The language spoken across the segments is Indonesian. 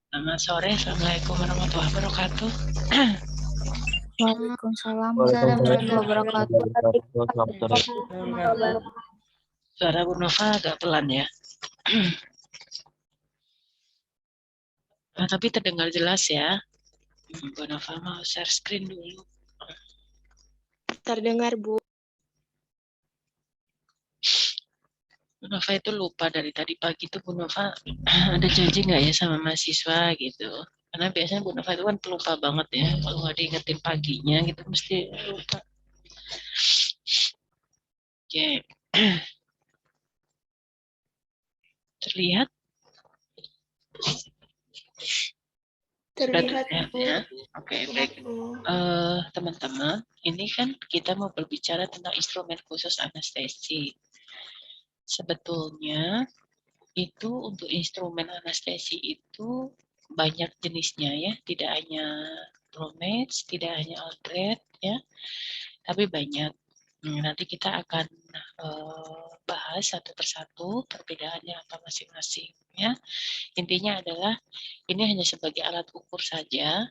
Selamat sore, Assalamualaikum warahmatullahi wabarakatuh. Waalaikumsalam Waalaikumsalam warahmatullahi wabarakatuh. Selamat sore. Suara Bu Nova agak pelan ya. Tapi terdengar jelas ya. Bu Nova mau share screen dulu. Terdengar, Bu. Bu Nova itu lupa dari tadi pagi tuh Bu Nova ada janji nggak ya sama mahasiswa gitu. Karena biasanya Bu Nova itu kan pelupa banget ya. Kalau nggak diingetin paginya gitu mesti lupa. Oke. Terlihat? Terlihat, Bu. Ya. Oke, baik. Teman-teman, ini kan kita mau berbicara tentang instrumen khusus anestesi. Sebetulnya itu untuk instrumen anestesi itu banyak jenisnya ya, tidak hanya Bromage, tidak hanya Aldred ya, tapi banyak. Nanti kita akan bahas satu persatu perbedaannya apa masing-masing ya. Intinya adalah ini hanya sebagai alat ukur saja,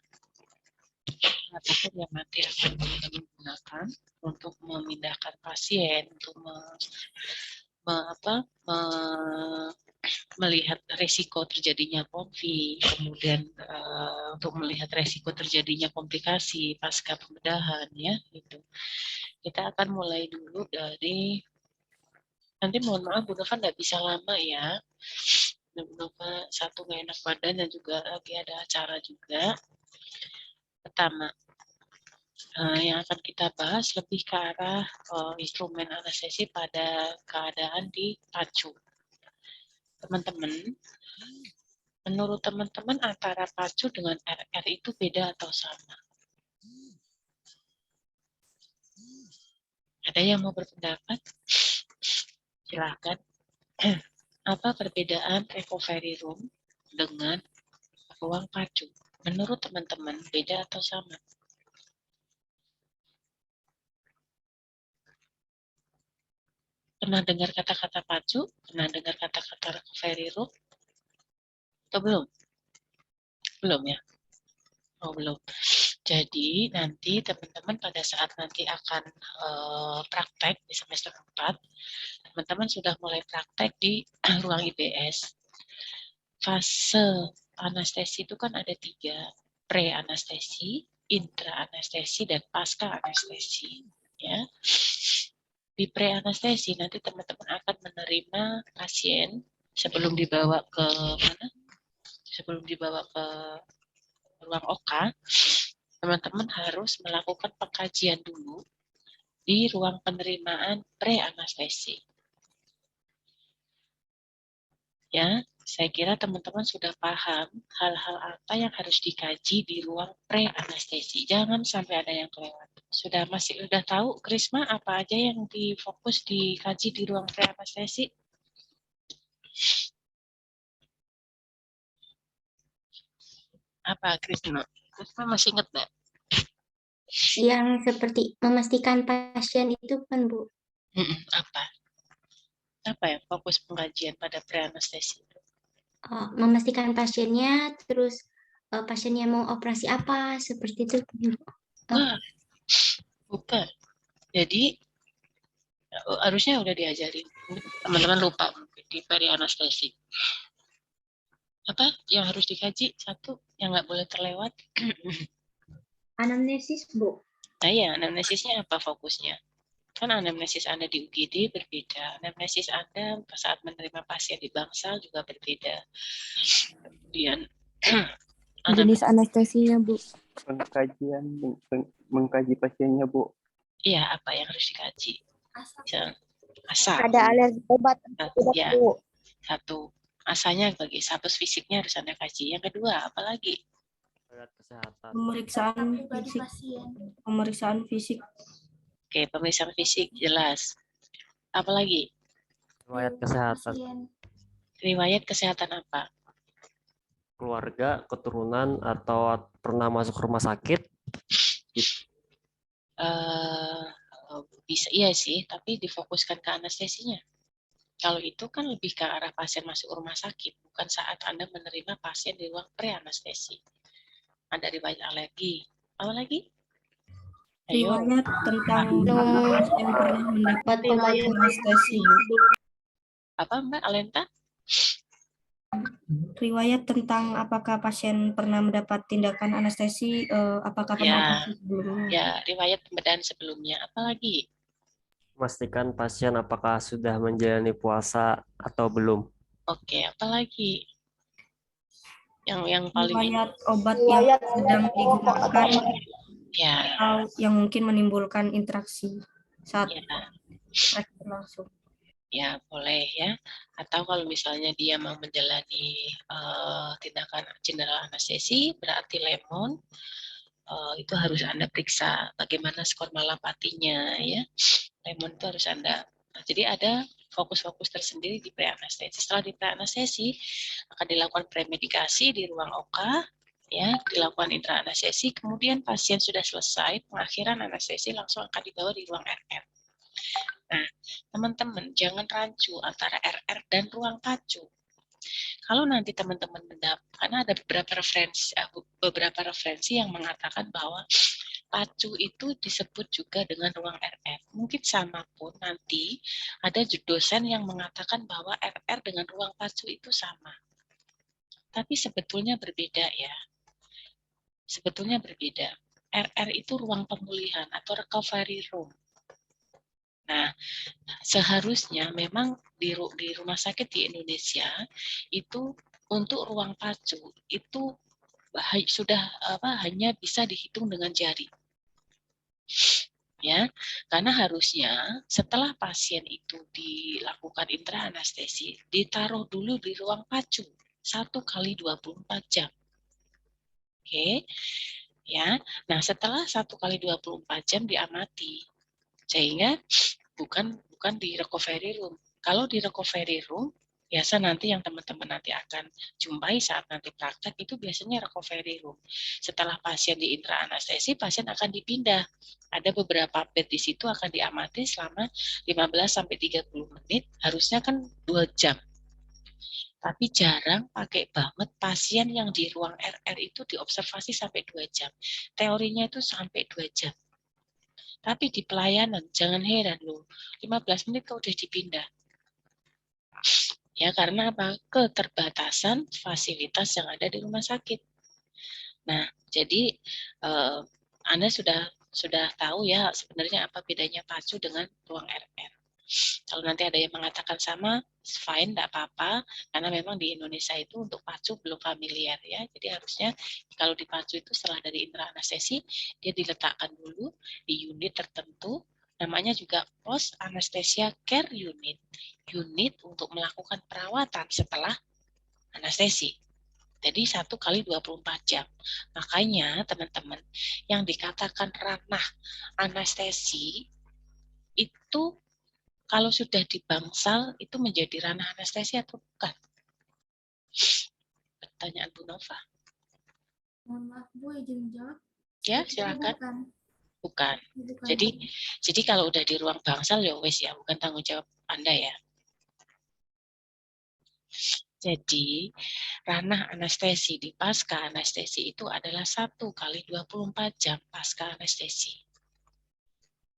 alat ukur yang nanti akan kita gunakan untuk memindahkan pasien, untuk melihat resiko terjadinya konfi, kemudian untuk melihat resiko terjadinya komplikasi pasca pembedahan ya gitu. Kita akan mulai dulu dari, nanti mohon maaf Bu Nova nggak bisa lama ya. Bu Nova satu nggak enak badan dan juga lagi ada acara juga. Pertama, yang akan kita bahas lebih ke arah instrumen anestesi pada keadaan di pacu. Teman-teman, menurut teman-teman antara pacu dengan RR itu beda atau sama? Ada yang mau berpendapat? Silakan. Apa perbedaan recovery room dengan ruang pacu? Menurut teman-teman beda atau sama? Pernah dengar kata-kata pacu? Pernah dengar kata-kata recovery room? Atau belum? Belum ya? Oh, belum. Jadi nanti teman-teman pada saat nanti akan praktek di semester 4, teman-teman sudah mulai praktek di ruang IBS. Fase anestesi itu kan ada 3, pre-anestesi, intra-anestesi, dan pasca-anestesi. Ya. Di pre-anestesi nanti teman-teman akan menerima pasien sebelum dibawa ke mana? Sebelum dibawa ke ruang OK, teman-teman harus melakukan pengkajian dulu di ruang penerimaan pre-anestesi. Ya, saya kira teman-teman sudah paham hal-hal apa yang harus dikaji di ruang pre-anestesi. Jangan sampai ada yang kelewat. Sudah tahu, Krisma, apa aja yang difokus dikaji di ruang pre-anestesi? Apa, Krisma? Krisma masih ingat nggak? Yang seperti memastikan pasien itu kan, Bu. Apa? Apa ya fokus pengkajian pada pre-anestesi? Memastikan pasiennya, terus pasiennya mau operasi apa, seperti itu. Bukan. Jadi harusnya udah diajarin. Teman-teman lupa di pre-anestesi. Apa yang harus dikaji? Satu, yang nggak boleh terlewat. Anamnesis, Bu. Nah ya, anamnesisnya apa fokusnya? Kan anamnesis Anda di UGD berbeda. Anamnesis Anda saat menerima pasien di bangsal juga berbeda. Kemudian jenis anestesinya, Bu. Pengkajian, mengkaji pasiennya, Bu. Iya, apa yang harus dikaji? Asa. Ada alergi obat. Ya, Bu. Satu. Asanya bagi status fisiknya harus Anda kaji. Yang kedua, apalagi? Kesehatan. Pemeriksaan fisik. Oke, pemeriksaan fisik jelas. Apalagi? Riwayat kesehatan. Riwayat kesehatan apa? Keluarga, keturunan, atau pernah masuk rumah sakit. Bisa iya sih, tapi difokuskan ke anestesinya. Kalau itu kan lebih ke arah pasien masuk rumah sakit, bukan saat Anda menerima pasien di ruang pre-anestesi. Ada riwayat alergi. Apa lagi? Ayo. Riwayat tentang Minum pasien pernah mendapat obat-obat anestesi, Bu. Apa Mbak Alenta? Riwayat tentang apakah pasien pernah mendapat tindakan anestesi, apakah pernah Ya, operasi sebelumnya. ya riwayat pembedahan sebelumnya. Apa lagi? Memastikan pasien apakah sudah menjalani puasa atau belum. Oke, apa lagi? Yang paling Riwayat obat yang sedang digunakan ya, atau yang mungkin menimbulkan interaksi saat ya, praktek berlangsung. ya boleh ya. Atau kalau misalnya dia mau menjalani tindakan general anestesi, berarti lemon itu harus Anda periksa bagaimana skor malapatinya ya. Lemon itu harus Anda. Nah, jadi ada fokus-fokus tersendiri di pre-anestesi. Setelah di pre-anestesi akan dilakukan premedikasi di ruang OK, ya, dilakukan intra-anestesi, kemudian pasien sudah selesai, pengakhiran anestesi langsung akan dibawa di ruang RR. Nah, teman-teman jangan rancu antara RR dan ruang pacu. Kalau nanti teman-teman karena ada beberapa referensi yang mengatakan bahwa pacu itu disebut juga dengan ruang RR. Mungkin sama pun nanti ada dosen yang mengatakan bahwa RR dengan ruang pacu itu sama. Tapi sebetulnya berbeda ya. Sebetulnya berbeda. RR itu ruang pemulihan atau recovery room. Nah, seharusnya memang di rumah sakit di Indonesia itu untuk ruang pacu itu sudah hanya bisa dihitung dengan jari. Ya, karena harusnya setelah pasien itu dilakukan intra-anestesi, ditaruh dulu di ruang pacu 1 kali 24 jam. Oke. Ya. Nah, setelah 1 kali 24 jam diamati. Sehingga bukan di recovery room. Kalau di recovery room, biasa nanti yang teman-teman nanti akan jumpai saat nanti praktek itu biasanya recovery room. Setelah pasien di intra-anestesi, pasien akan dipindah. Ada beberapa bed di situ akan diamati selama 15-30 menit, harusnya kan 2 jam. Tapi jarang pakai banget pasien yang di ruang RR itu diobservasi sampai 2 jam. Teorinya itu sampai 2 jam. Tapi di pelayanan, jangan heran loh, 15 menit kok udah dipindah. Ya, karena apa? Keterbatasan fasilitas yang ada di rumah sakit. Nah, jadi Anda sudah tahu ya sebenarnya apa bedanya pacu dengan ruang RR. Kalau nanti ada yang mengatakan sama, fine, tidak apa-apa, karena memang di Indonesia itu untuk pacu belum familiar ya. Jadi harusnya kalau di pacu itu setelah dari intra anestesi, dia diletakkan dulu di unit tertentu, namanya juga post anesthesia care unit, unit untuk melakukan perawatan setelah anestesi. Jadi 1 kali 24 jam. Makanya teman-teman, yang dikatakan ranah anestesi itu kalau sudah di bangsal itu menjadi ranah anestesi atau bukan? Pertanyaan Bu Nova. Mohon maaf Bu, izin jawab. Ya, silakan. Bukan. Bukan. Jadi kalau udah di ruang bangsal ya wes ya, bukan tanggung jawab Anda ya. Jadi ranah anestesi di pasca anestesi itu adalah 1 kali 24 jam pasca anestesi.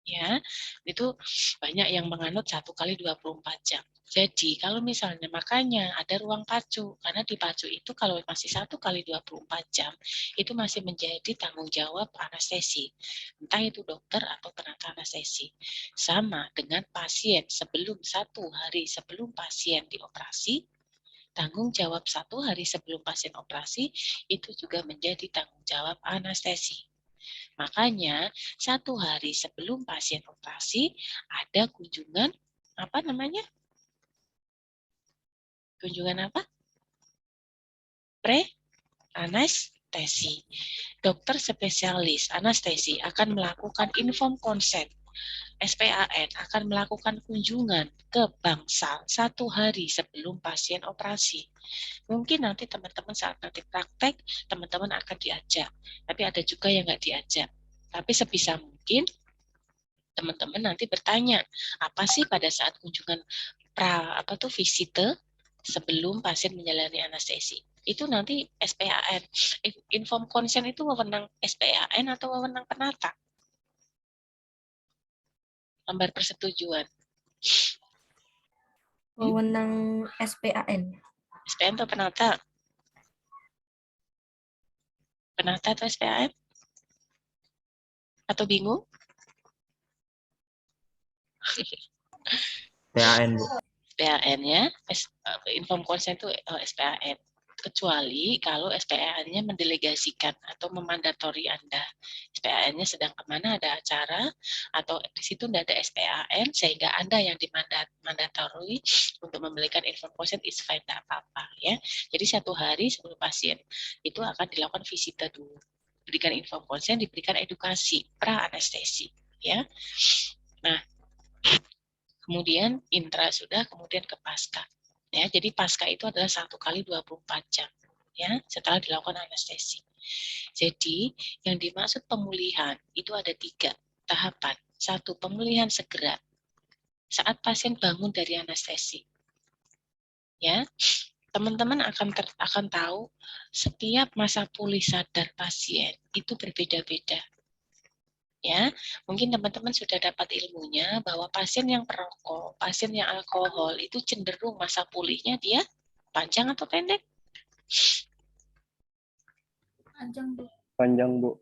Ya, itu banyak yang menganut 1 kali 24 jam. Jadi kalau misalnya makanya ada ruang pacu, karena di pacu itu kalau masih 1 kali 24 jam, itu masih menjadi tanggung jawab anestesi. Entah itu dokter atau tenaga anestesi. Sama dengan pasien sebelum 1 hari sebelum pasien dioperasi, tanggung jawab 1 hari sebelum pasien operasi, itu juga menjadi tanggung jawab anestesi. Makanya 1 hari sebelum pasien operasi ada kunjungan apa namanya? Kunjungan apa? Pre-anestesi. Dokter spesialis anestesi akan melakukan inform consent. SPAN akan melakukan kunjungan ke bangsal 1 hari sebelum pasien operasi. Mungkin nanti teman-teman saat nanti praktek, teman-teman akan diajak. Tapi ada juga yang nggak diajak. Tapi sebisa mungkin teman-teman nanti bertanya, apa sih pada saat kunjungan visite sebelum pasien menjalani anestesi. Itu nanti SPAN. Inform consent itu wewenang SPAN atau wewenang penata? Lembar persetujuan. Wewenang SPAN. SPAN atau penata? Penata atau SPAN? Atau bingung? PAN, Bu. SPAN ya, inform consent itu SPAN. Kecuali kalau SPAN-nya mendelegasikan atau memandatori Anda. SPAN-nya sedang kemana, ada acara, atau di situ tidak ada SPAN, sehingga Anda yang dimandatori untuk memberikan inform consent is fine, tidak apa-apa. Ya. Jadi 1 hari sebelum pasien itu akan dilakukan visita dulu. Diberikan inform consent, diberikan edukasi, pra-anestesi. Ya. Nah, kemudian intra sudah, kemudian ke pasca. Ya, jadi pasca itu adalah 1 kali 24 jam ya setelah dilakukan anestesi. Jadi yang dimaksud pemulihan itu ada 3 tahapan. 1, pemulihan segera saat pasien bangun dari anestesi. Ya, teman-teman akan tahu setiap masa pulih sadar pasien itu berbeda-beda. Ya, mungkin teman-teman sudah dapat ilmunya bahwa pasien yang perokok, pasien yang alkohol itu cenderung masa pulihnya dia panjang atau pendek? Panjang, Bu. Panjang, Bu.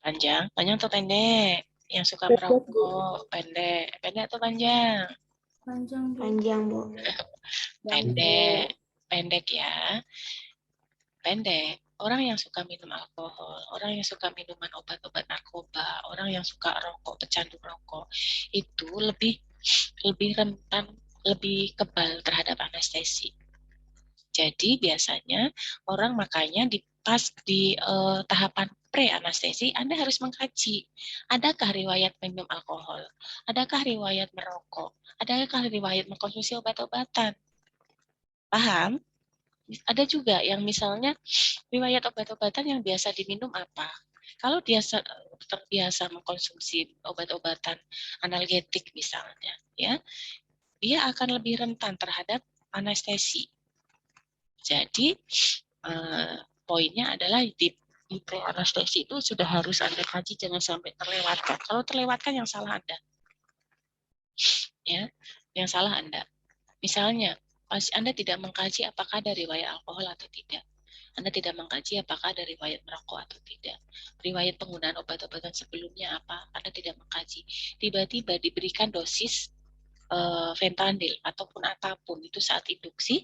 Panjang atau pendek? Yang suka merokok, pendek atau panjang? Panjang, Bu. Panjang, Bu. Pendek ya. Pendek. Orang yang suka minum alkohol, orang yang suka minuman obat-obat narkoba, orang yang suka rokok, pecandu rokok, itu lebih rentan, lebih kebal terhadap anestesi. Jadi biasanya orang makanya di tahapan pre-anestesi Anda harus mengkaji, adakah riwayat minum alkohol, adakah riwayat merokok, adakah riwayat mengkonsumsi obat-obatan. Paham? Ada juga yang misalnya riwayat obat-obatan yang biasa diminum apa? Kalau dia terbiasa mengkonsumsi obat-obatan analgetik misalnya, ya, dia akan lebih rentan terhadap anestesi. Jadi poinnya adalah di pre-anestesi itu sudah harus Anda kaji, jangan sampai terlewatkan. Kalau terlewatkan yang salah Anda. Ya, yang salah Anda. Misalnya, Anda tidak mengkaji apakah ada riwayat alkohol atau tidak. Anda tidak mengkaji apakah ada riwayat merokok atau tidak. Riwayat penggunaan obat-obatan sebelumnya apa, Anda tidak mengkaji. Tiba-tiba diberikan dosis fentanyl ataupun apapun itu saat induksi,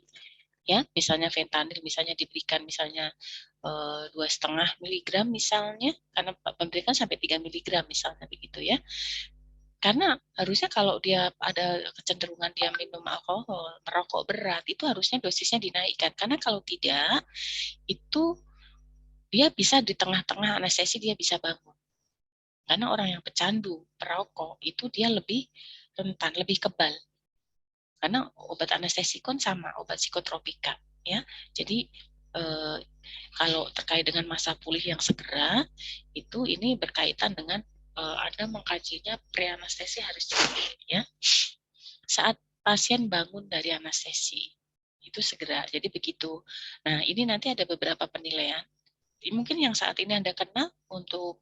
ya, misalnya fentanyl, misalnya diberikan misalnya 2,5 miligram misalnya, karena memberikan sampai 3 miligram misalnya begitu ya. Karena harusnya kalau dia ada kecenderungan dia minum alkohol, merokok berat, itu harusnya dosisnya dinaikkan. Karena kalau tidak, itu dia bisa di tengah-tengah anestesi dia bisa bangun. Karena orang yang pecandu, perokok, itu dia lebih rentan, lebih kebal. Karena obat anestesi kan sama, obat psikotropika. Ya, jadi kalau terkait dengan masa pulih yang segera, itu ini berkaitan dengan Anda mengkajinya pre-anestesi harus cepat, ya. Saat pasien bangun dari anestesi, itu segera. Jadi begitu. Nah, ini nanti ada beberapa penilaian. Mungkin yang saat ini Anda kenal untuk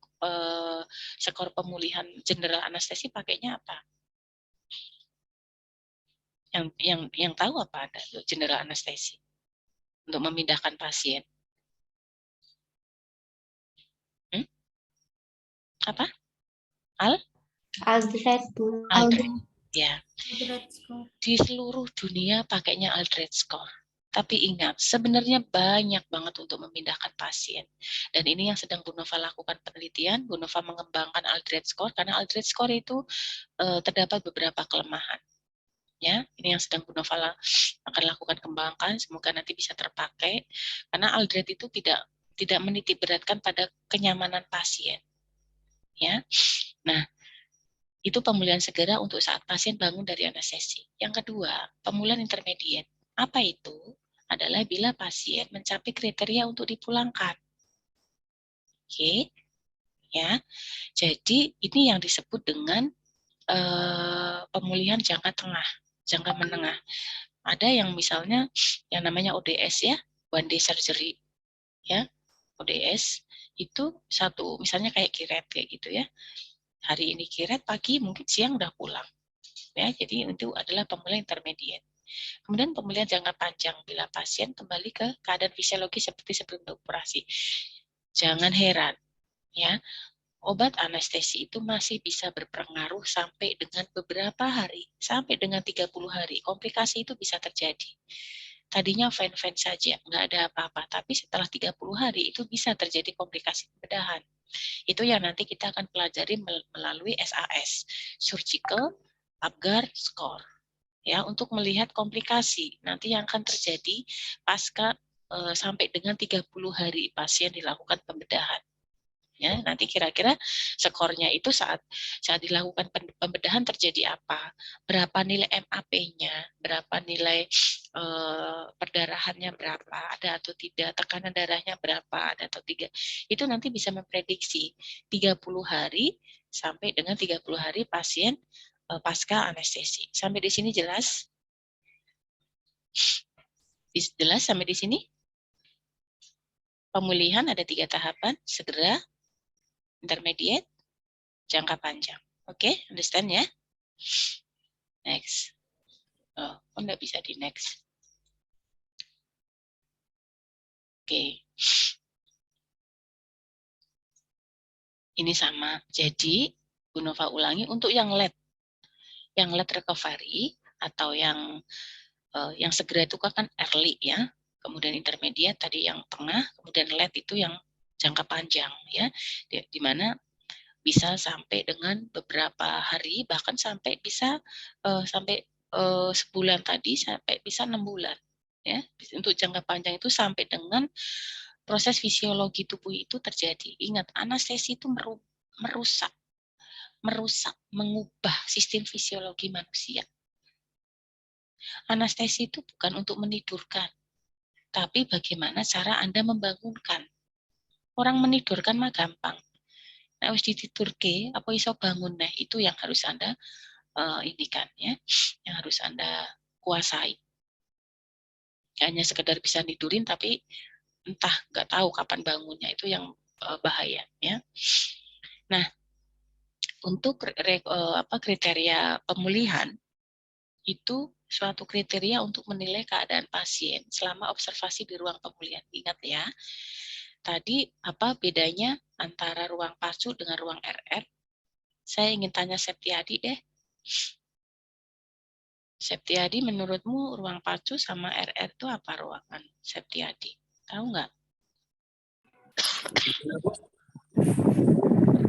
skor pemulihan general anestesi pakainya apa? Yang tahu apa Anda general anestesi untuk memindahkan pasien? Apa? Aldred, ya. Di seluruh dunia pakainya Aldred score. Tapi ingat, sebenarnya banyak banget untuk memindahkan pasien. Dan ini yang sedang Bu Nova lakukan penelitian. Bu Nova mengembangkan Aldred score karena Aldred score itu terdapat beberapa kelemahan. Ya, ini yang sedang Bu Nova akan lakukan kembangkan. Semoga nanti bisa terpakai. Karena Aldred itu tidak menitik beratkan pada kenyamanan pasien. Ya, nah. Itu pemulihan segera untuk saat pasien bangun dari anestesi. Yang kedua, pemulihan intermediate. Apa itu? Adalah bila pasien mencapai kriteria untuk dipulangkan. Oke, ya. Jadi ini yang disebut dengan pemulihan jangka tengah. jangka menengah. Ada yang misalnya yang namanya ODS ya, one day surgery ya. ODS itu satu, misalnya kayak kiret kayak gitu ya. Hari ini kiret, pagi mungkin siang udah pulang. Ya, jadi itu adalah pemulihan intermediate. Kemudian pemulihan jangka panjang bila pasien kembali ke keadaan fisiologis seperti sebelum operasi. Jangan heran ya, obat anestesi itu masih bisa berpengaruh sampai dengan beberapa hari, sampai dengan 30 hari. Komplikasi itu bisa terjadi. Tadinya fine-fine saja, nggak ada apa-apa, tapi setelah 30 hari itu bisa terjadi komplikasi pembedahan. Itu yang nanti kita akan pelajari melalui SAS, Surgical Apgar Score, ya, untuk melihat komplikasi nanti yang akan terjadi pasca sampai dengan 30 hari pasien dilakukan pembedahan. Ya, nanti kira-kira skornya itu saat dilakukan pembedahan terjadi apa, berapa nilai MAP-nya, berapa nilai perdarahannya berapa, ada atau tidak, tekanan darahnya berapa, ada atau tidak. Itu nanti bisa memprediksi 30 hari sampai dengan 30 hari pasien pasca anestesi. Sampai di sini jelas? Jelas sampai di sini? Pemulihan ada 3 tahapan, segera, intermediate, jangka panjang. Oke, understand ya? Next. Oh, enggak bisa di next. Oke. Ini sama. Jadi, Bu Nova ulangi untuk yang late. Yang late recovery atau yang segera itu kan early ya. Kemudian intermediate tadi yang tengah, kemudian late itu yang jangka panjang ya. Di mana bisa sampai dengan beberapa hari, bahkan sampai bisa sampai sebulan tadi, sampai bisa 6 bulan. Ya, untuk jangka panjang itu sampai dengan proses fisiologi tubuh itu terjadi. Ingat, anestesi itu merusak, mengubah sistem fisiologi manusia. Anestesi itu bukan untuk menidurkan, tapi bagaimana cara Anda membangunkan. Orang menidurkan mah gampang. Nah, harus ditidurke, apa iso bangun, nah itu yang harus Anda indikan ya, yang harus Anda kuasai. Hanya sekedar bisa tidurin tapi entah nggak tahu kapan bangunnya, itu yang bahaya ya. Nah, untuk kriteria pemulihan itu suatu kriteria untuk menilai keadaan pasien selama observasi di ruang pemulihan. Ingat ya, tadi apa bedanya antara ruang pacu dengan ruang RR? Saya ingin tanya Septiadi deh. Septiadi, menurutmu ruang pacu sama RR itu apa ruangan Septiadi? Tahu nggak?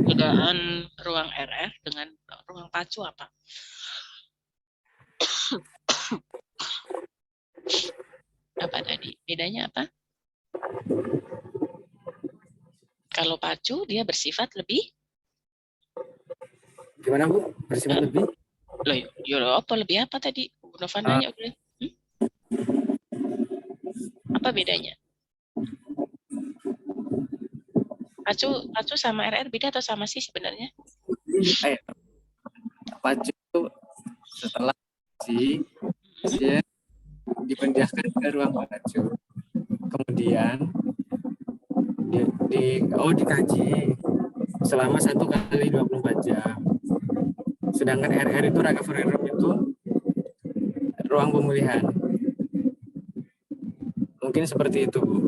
Perbedaan ruang RR dengan ruang pacu apa? Apa tadi? Bedanya apa? Kalau pacu dia bersifat lebih? Gimana Bu? Bersifat lebih? Loh, apa lebih apa tadi? Bu Nova nanya udah. Apa bedanya? Pacu sama RR beda atau sama sih sebenarnya? Pacu setelah pasien dipindahkan ke ruang pacu. Kemudian dikaji selama 1 kali 24 jam. Sedangkan RR itu recovery room itu ruang pemulihan. Mungkin seperti itu, Bu.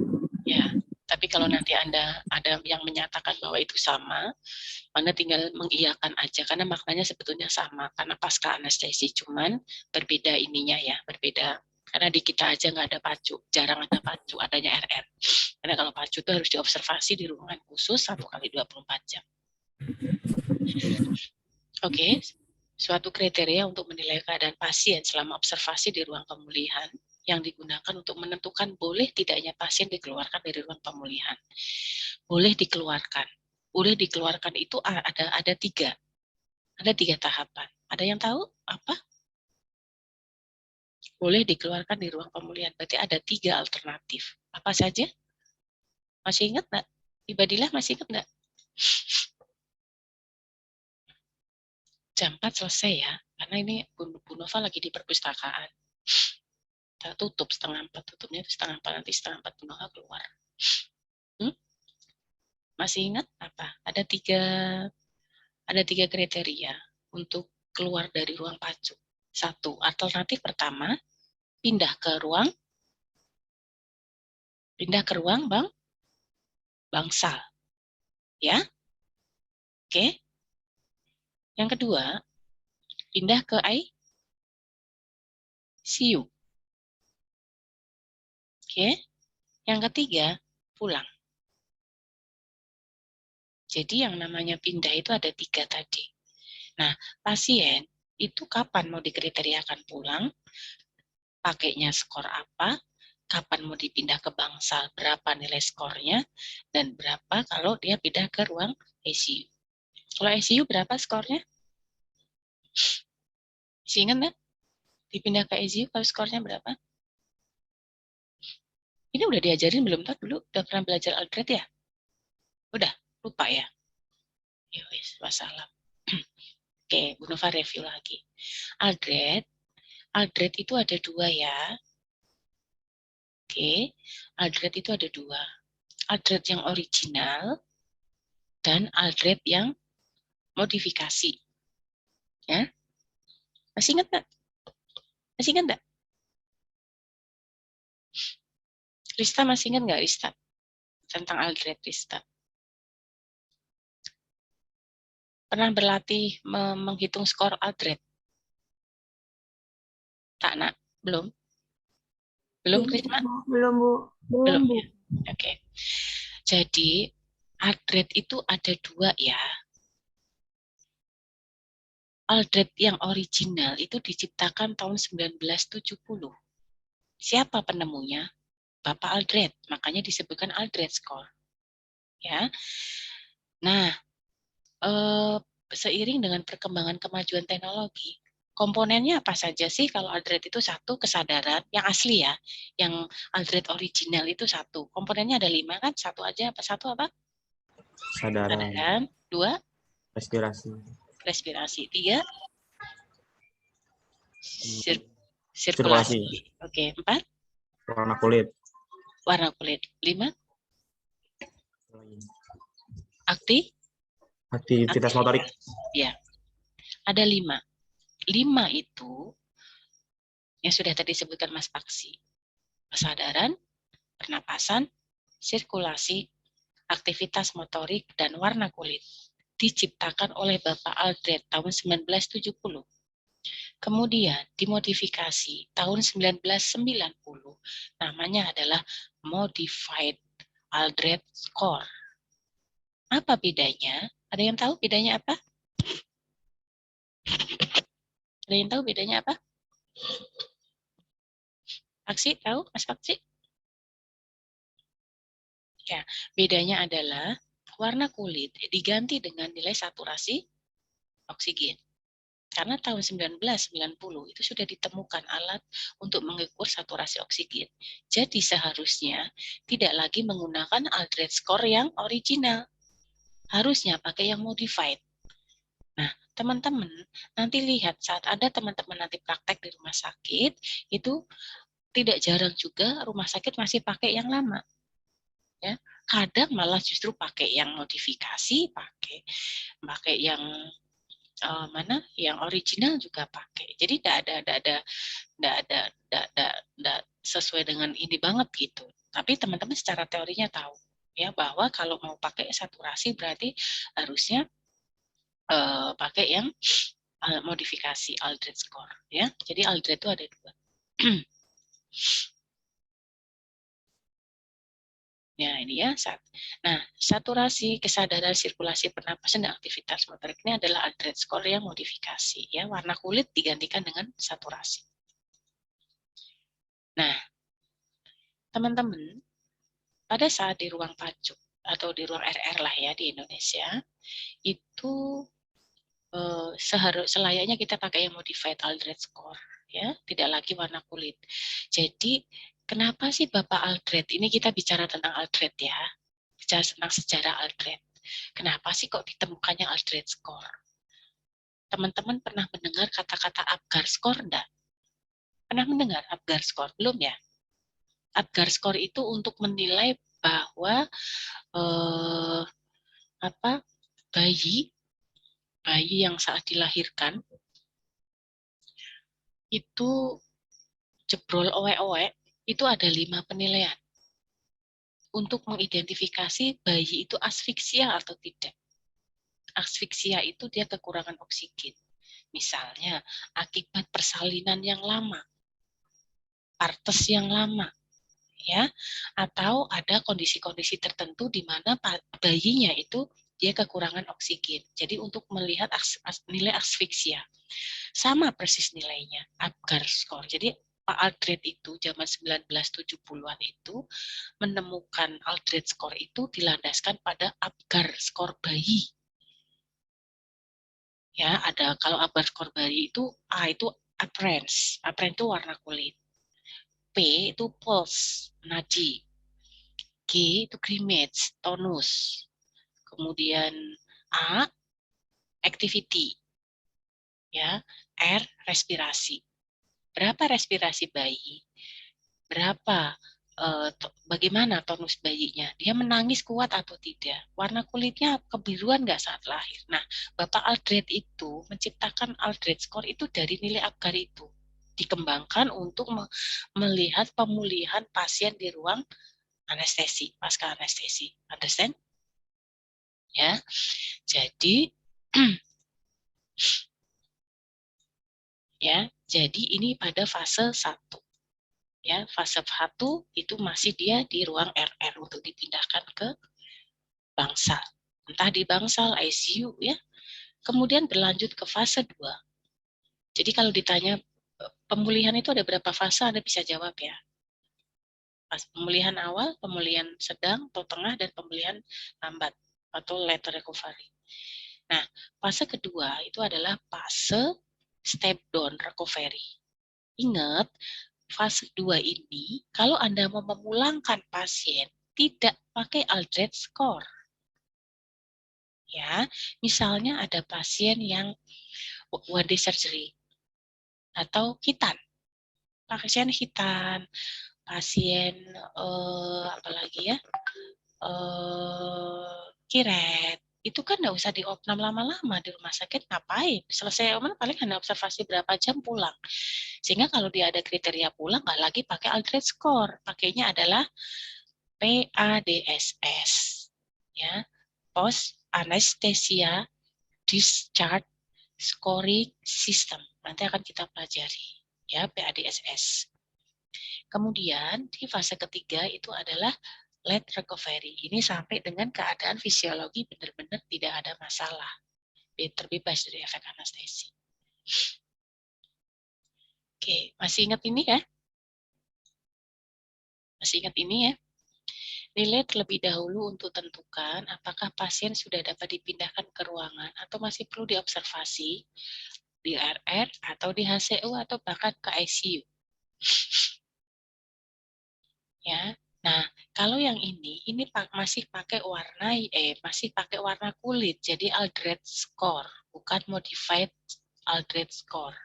Ya, tapi kalau nanti Anda ada yang menyatakan bahwa itu sama, Anda tinggal mengiyakan aja karena maknanya sebetulnya sama karena pasca anestesi, cuman berbeda ininya ya, berbeda. Karena di kita aja nggak ada pacu, jarang ada pacu, adanya RR. Karena kalau pacu itu harus diobservasi di ruangan khusus 1 kali 24 jam. Oke, suatu kriteria untuk menilai keadaan pasien selama observasi di ruang pemulihan yang digunakan untuk menentukan boleh tidaknya pasien dikeluarkan dari ruang pemulihan. Boleh dikeluarkan. Boleh dikeluarkan itu ada 3. Ada 3 tahapan. Ada yang tahu apa? Boleh dikeluarkan di ruang pemulihan. Berarti ada 3 alternatif. Apa saja? Masih ingat nggak? Ibadilah masih ingat nggak? Jam 4 selesai ya, karena ini Bu Nova lagi di perpustakaan. Kita tutup setengah 4, tutupnya itu setengah 4, nanti setengah 4 Bu Nova keluar. Masih ingat apa? Ada tiga kriteria untuk keluar dari ruang pacu. 1, alternatif pertama, pindah ke ruang bangsal. Ya. Oke. Yang kedua, pindah ke ICU. Oke. Yang ketiga, pulang. Jadi yang namanya pindah itu ada 3 tadi. Nah, pasien itu kapan mau dikriteriakan pulang, pakainya skor apa, kapan mau dipindah ke bangsal, berapa nilai skornya, dan berapa kalau dia pindah ke ruang ICU. Kalau ICU berapa skornya? Masih ingat nggak? Dipindah ke ICU kalau skornya berapa? Ini udah diajarin belum tuh dulu? Udah pernah belajar Aldred ya? Udah, lupa ya? Ya wis, wassalam. Oke, Bu Nova review lagi. Aldred itu ada 2 ya. Oke, Aldred itu ada 2. Aldred yang original dan Aldred yang modifikasi. Ya, masih ingat nggak? Masih ingat nggak? Rista masih ingat nggak Rista? Tentang Aldred Rista. Pernah berlatih menghitung skor Aldred? Tak nak? Belum? Belum Risma? Belum, Bu. Belum ya? Oke. Jadi Aldred itu ada 2 ya. Aldred yang original itu diciptakan tahun 1970. Siapa penemunya? Bapak Aldred, makanya disebutkan Aldred score. Ya. Nah, seiring dengan perkembangan kemajuan teknologi, komponennya apa saja sih kalau Aldred itu? 1, kesadaran, yang asli ya, yang Aldred original itu 1. Komponennya ada 5 kan? 1 aja apa? 1 apa? Kesadaran, 2, respirasi, respirasi. 3, sirkulasi, Oke, 4, warna kulit, warna kulit. 5, aktivitas motorik. Ya, ada 5. 5 itu yang sudah tadi disebutkan Mas Paksi. Kesadaran, pernapasan, sirkulasi, aktivitas motorik, dan warna kulit. Diciptakan oleh Bapak Aldred tahun 1970. Kemudian dimodifikasi tahun 1990. Namanya adalah Modified Aldred Score. Apa bedanya? Ada yang tahu bedanya apa? Ada yang tahu bedanya apa? Paksi tahu, Mas Paksi? Ya, bedanya adalah warna kulit diganti dengan nilai saturasi oksigen. Karena tahun 1990 itu sudah ditemukan alat untuk mengukur saturasi oksigen. Jadi seharusnya tidak lagi menggunakan Aldred score yang original. Harusnya pakai yang modified. Nah, teman-teman nanti lihat saat ada teman-teman nanti praktek di rumah sakit, itu tidak jarang juga rumah sakit masih pakai yang lama. Ya, kadang malah justru pakai yang modifikasi, pakai yang yang original juga pakai. Jadi tidak sesuai dengan ini banget gitu. Tapi teman-teman secara teorinya tahu ya bahwa kalau mau pakai saturasi berarti harusnya pakai yang modifikasi Aldred score ya. Jadi Aldred itu ada 2. Ya, ini ya. Nah, saturasi, kesadaran, sirkulasi, pernapasan, dan aktivitas motorik ini adalah Aldred score yang modifikasi. Ya, warna kulit digantikan dengan saturasi. Nah, teman-teman, pada saat di ruang pacu atau di ruang RR lah ya di Indonesia, itu selayaknya kita pakai yang modified Aldred score. Ya, tidak lagi warna kulit. Jadi, kenapa sih Bapak Aldred? Ini kita bicara tentang Aldred ya. Bicara tentang sejarah Aldred. Kenapa sih kok ditemukannya Aldred score? Teman-teman pernah mendengar kata-kata Apgar Score enggak? Pernah mendengar Apgar Score? Belum ya? Apgar Score itu untuk menilai bahwa bayi yang saat dilahirkan itu jebrol owe-owe, itu ada 5 penilaian untuk mengidentifikasi bayi itu asfiksia atau tidak. Asfiksia itu dia kekurangan oksigen. Misalnya akibat persalinan yang lama, partes yang lama, ya, atau ada kondisi-kondisi tertentu di mana bayinya itu dia kekurangan oksigen. Jadi untuk melihat nilai asfiksia, sama persis nilainya Apgar Score. Jadi Pak Aldred itu zaman 1970-an itu menemukan Aldred Score itu dilandaskan pada Apgar Score bayi. Ya, ada kalau Apgar Score bayi itu A itu appearance itu warna kulit. P itu pulse, nadi. G itu grimace, tonus. Kemudian A activity. Ya, R respirasi. Berapa respirasi bayi? Berapa bagaimana tonus bayinya? Dia menangis kuat atau tidak? Warna kulitnya kebiruan nggak saat lahir? Nah, Bapak Aldred itu menciptakan Aldred Score itu dari nilai Apgar itu. Dikembangkan untuk melihat pemulihan pasien di ruang anestesi, pasca anestesi. Understand? Ya. Jadi ya, jadi ini pada fase 1. Ya, fase 1 itu masih dia di ruang RR untuk dipindahkan ke bangsal. Entah di bangsal ICU ya. Kemudian berlanjut ke fase 2. Jadi kalau ditanya pemulihan itu ada berapa fase, Anda bisa jawab ya. Pemulihan awal, pemulihan sedang atau tengah, dan pemulihan lambat atau late recovery. Nah, fase kedua itu adalah fase step down recovery. Ingat, fase 2 ini, kalau Anda mau memulangkan pasien, tidak pakai Aldred Score. Ya, misalnya ada pasien yang one day surgery atau hitan. Pasien hitan, pasien apalagi ya? Kiret. Itu kan nggak usah diopnam lama-lama di rumah sakit, ngapain? Selesai opnam paling hanya observasi berapa jam pulang. Sehingga kalau dia ada kriteria pulang, nggak lagi pakai Aldred Score. Pakainya adalah PADSS. Ya, Post Anesthesia Discharge Scoring System. Nanti akan kita pelajari. Ya, PADSS. Kemudian di fase ketiga itu adalah late recovery. Ini sampai dengan keadaan fisiologi benar-benar tidak ada masalah. Terbebas dari efek anestesi. Oke, masih ingat ini ya? Masih ingat ini ya? Nilai terlebih dahulu untuk tentukan apakah pasien sudah dapat dipindahkan ke ruangan atau masih perlu diobservasi di RR atau di HCU atau bahkan ke ICU. Ya. Nah, kalau yang ini masih pakai warna kulit, jadi Aldred Score, bukan modified Aldred Score.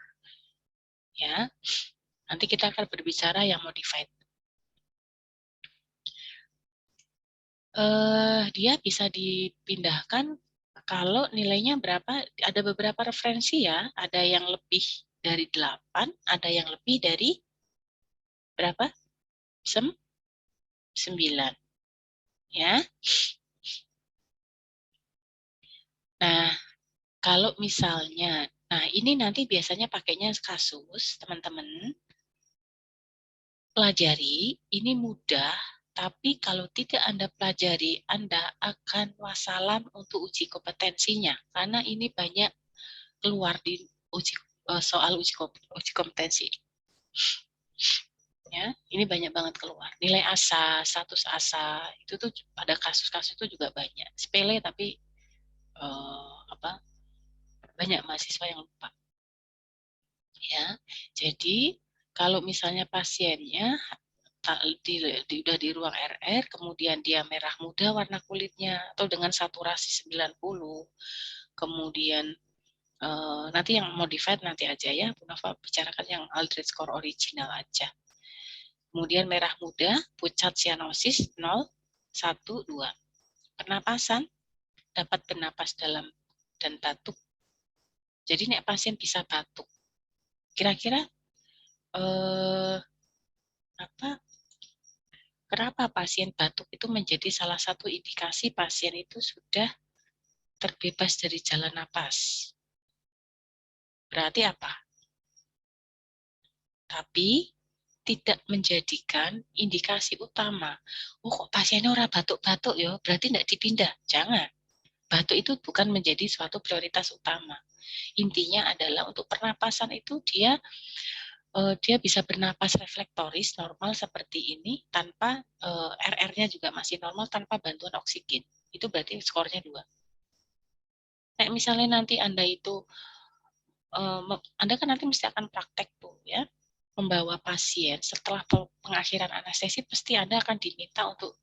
Ya, nanti kita akan berbicara yang modified. Dia bisa dipindahkan kalau nilainya berapa, ada beberapa referensi ya, ada yang lebih dari 8, ada yang lebih dari berapa? 9. Ya. Nah, kalau misalnya, nah ini nanti biasanya pakainya kasus, teman-teman. Pelajari, ini mudah, tapi kalau tidak Anda pelajari, Anda akan wassalam untuk uji kompetensinya, karena ini banyak keluar di soal uji kompetensi. Ya, ini banyak banget keluar. Nilai ASA, status ASA, itu tuh pada kasus-kasus itu juga banyak. Sepele tapi banyak mahasiswa yang lupa. Ya, jadi kalau misalnya pasiennya udah di ruang RR, kemudian dia merah muda warna kulitnya atau dengan saturasi 90, kemudian Nanti yang modified nanti aja ya, Bu Nova bicarakan yang Aldrich score original aja. Kemudian merah muda, pucat sianosis 0, 1, 2. Pernapasan, dapat bernapas dalam dan batuk. Jadi nek pasien bisa batuk. Kira-kira kenapa pasien batuk itu menjadi salah satu indikasi pasien itu sudah terbebas dari jalan napas. Berarti apa? Tapi tidak menjadikan indikasi utama. Oh kok pasiennya orang batuk-batuk ya, berarti tidak dipindah. Jangan. Batuk itu bukan menjadi suatu prioritas utama. Intinya adalah untuk pernapasan itu dia bisa bernapas reflektoris normal seperti ini tanpa RR-nya juga masih normal tanpa bantuan oksigen. Itu berarti skornya 2. Nah, misalnya nanti Anda itu Anda kan nanti mesti akan praktek tuh ya, membawa pasien setelah pengakhiran anestesi pasti Anda akan diminta untuk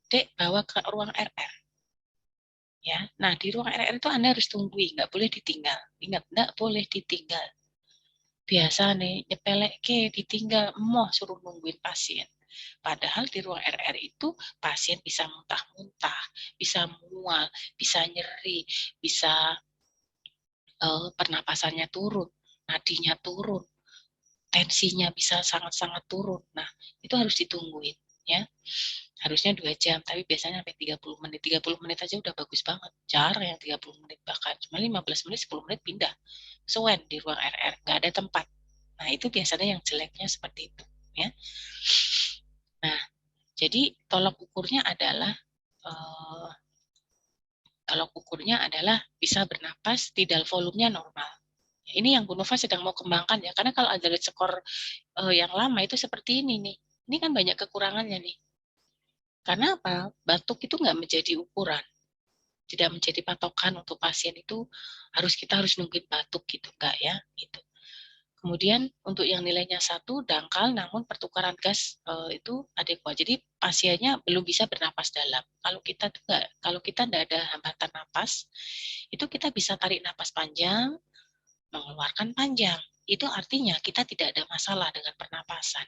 Dek bawa ke ruang RR. Ya, nah di ruang RR itu Anda harus tungguin, nggak boleh ditinggal. Ingat, nggak boleh ditinggal. Biasa nih nyepelek ke ditinggal, emoh suruh nungguin pasien. Padahal di ruang RR itu pasien bisa muntah-muntah, bisa mual, bisa nyeri, bisa pernapasannya turun, nadinya turun, tensinya bisa sangat-sangat turun. Nah, itu harus ditungguin ya. Harusnya 2 jam, tapi biasanya sampai 30 menit. 30 menit aja udah bagus banget. Jarang yang 30 menit bahkan. Cuma 15 menit, 10 menit pindah. Sewen di ruang RR, nggak ada tempat. Nah, itu biasanya yang jeleknya seperti itu ya. Nah, jadi tolok ukurnya adalah bisa bernapas, tidal volumenya normal. Ini yang Bu Nova sedang mau kembangkan ya, karena kalau ada skor yang lama itu seperti ini nih. Ini kan banyak kekurangannya nih. Karena apa? Batuk itu nggak menjadi ukuran, tidak menjadi patokan untuk pasien itu kita harus nungguin batuk gitu, enggak ya? Gitu. Kemudian untuk yang nilainya 1 dangkal, namun pertukaran gas itu adekuat. Jadi pasiennya belum bisa bernapas dalam. Kalau kita tidak ada hambatan napas, itu kita bisa tarik napas panjang, mengeluarkan panjang. Itu artinya kita tidak ada masalah dengan pernapasan.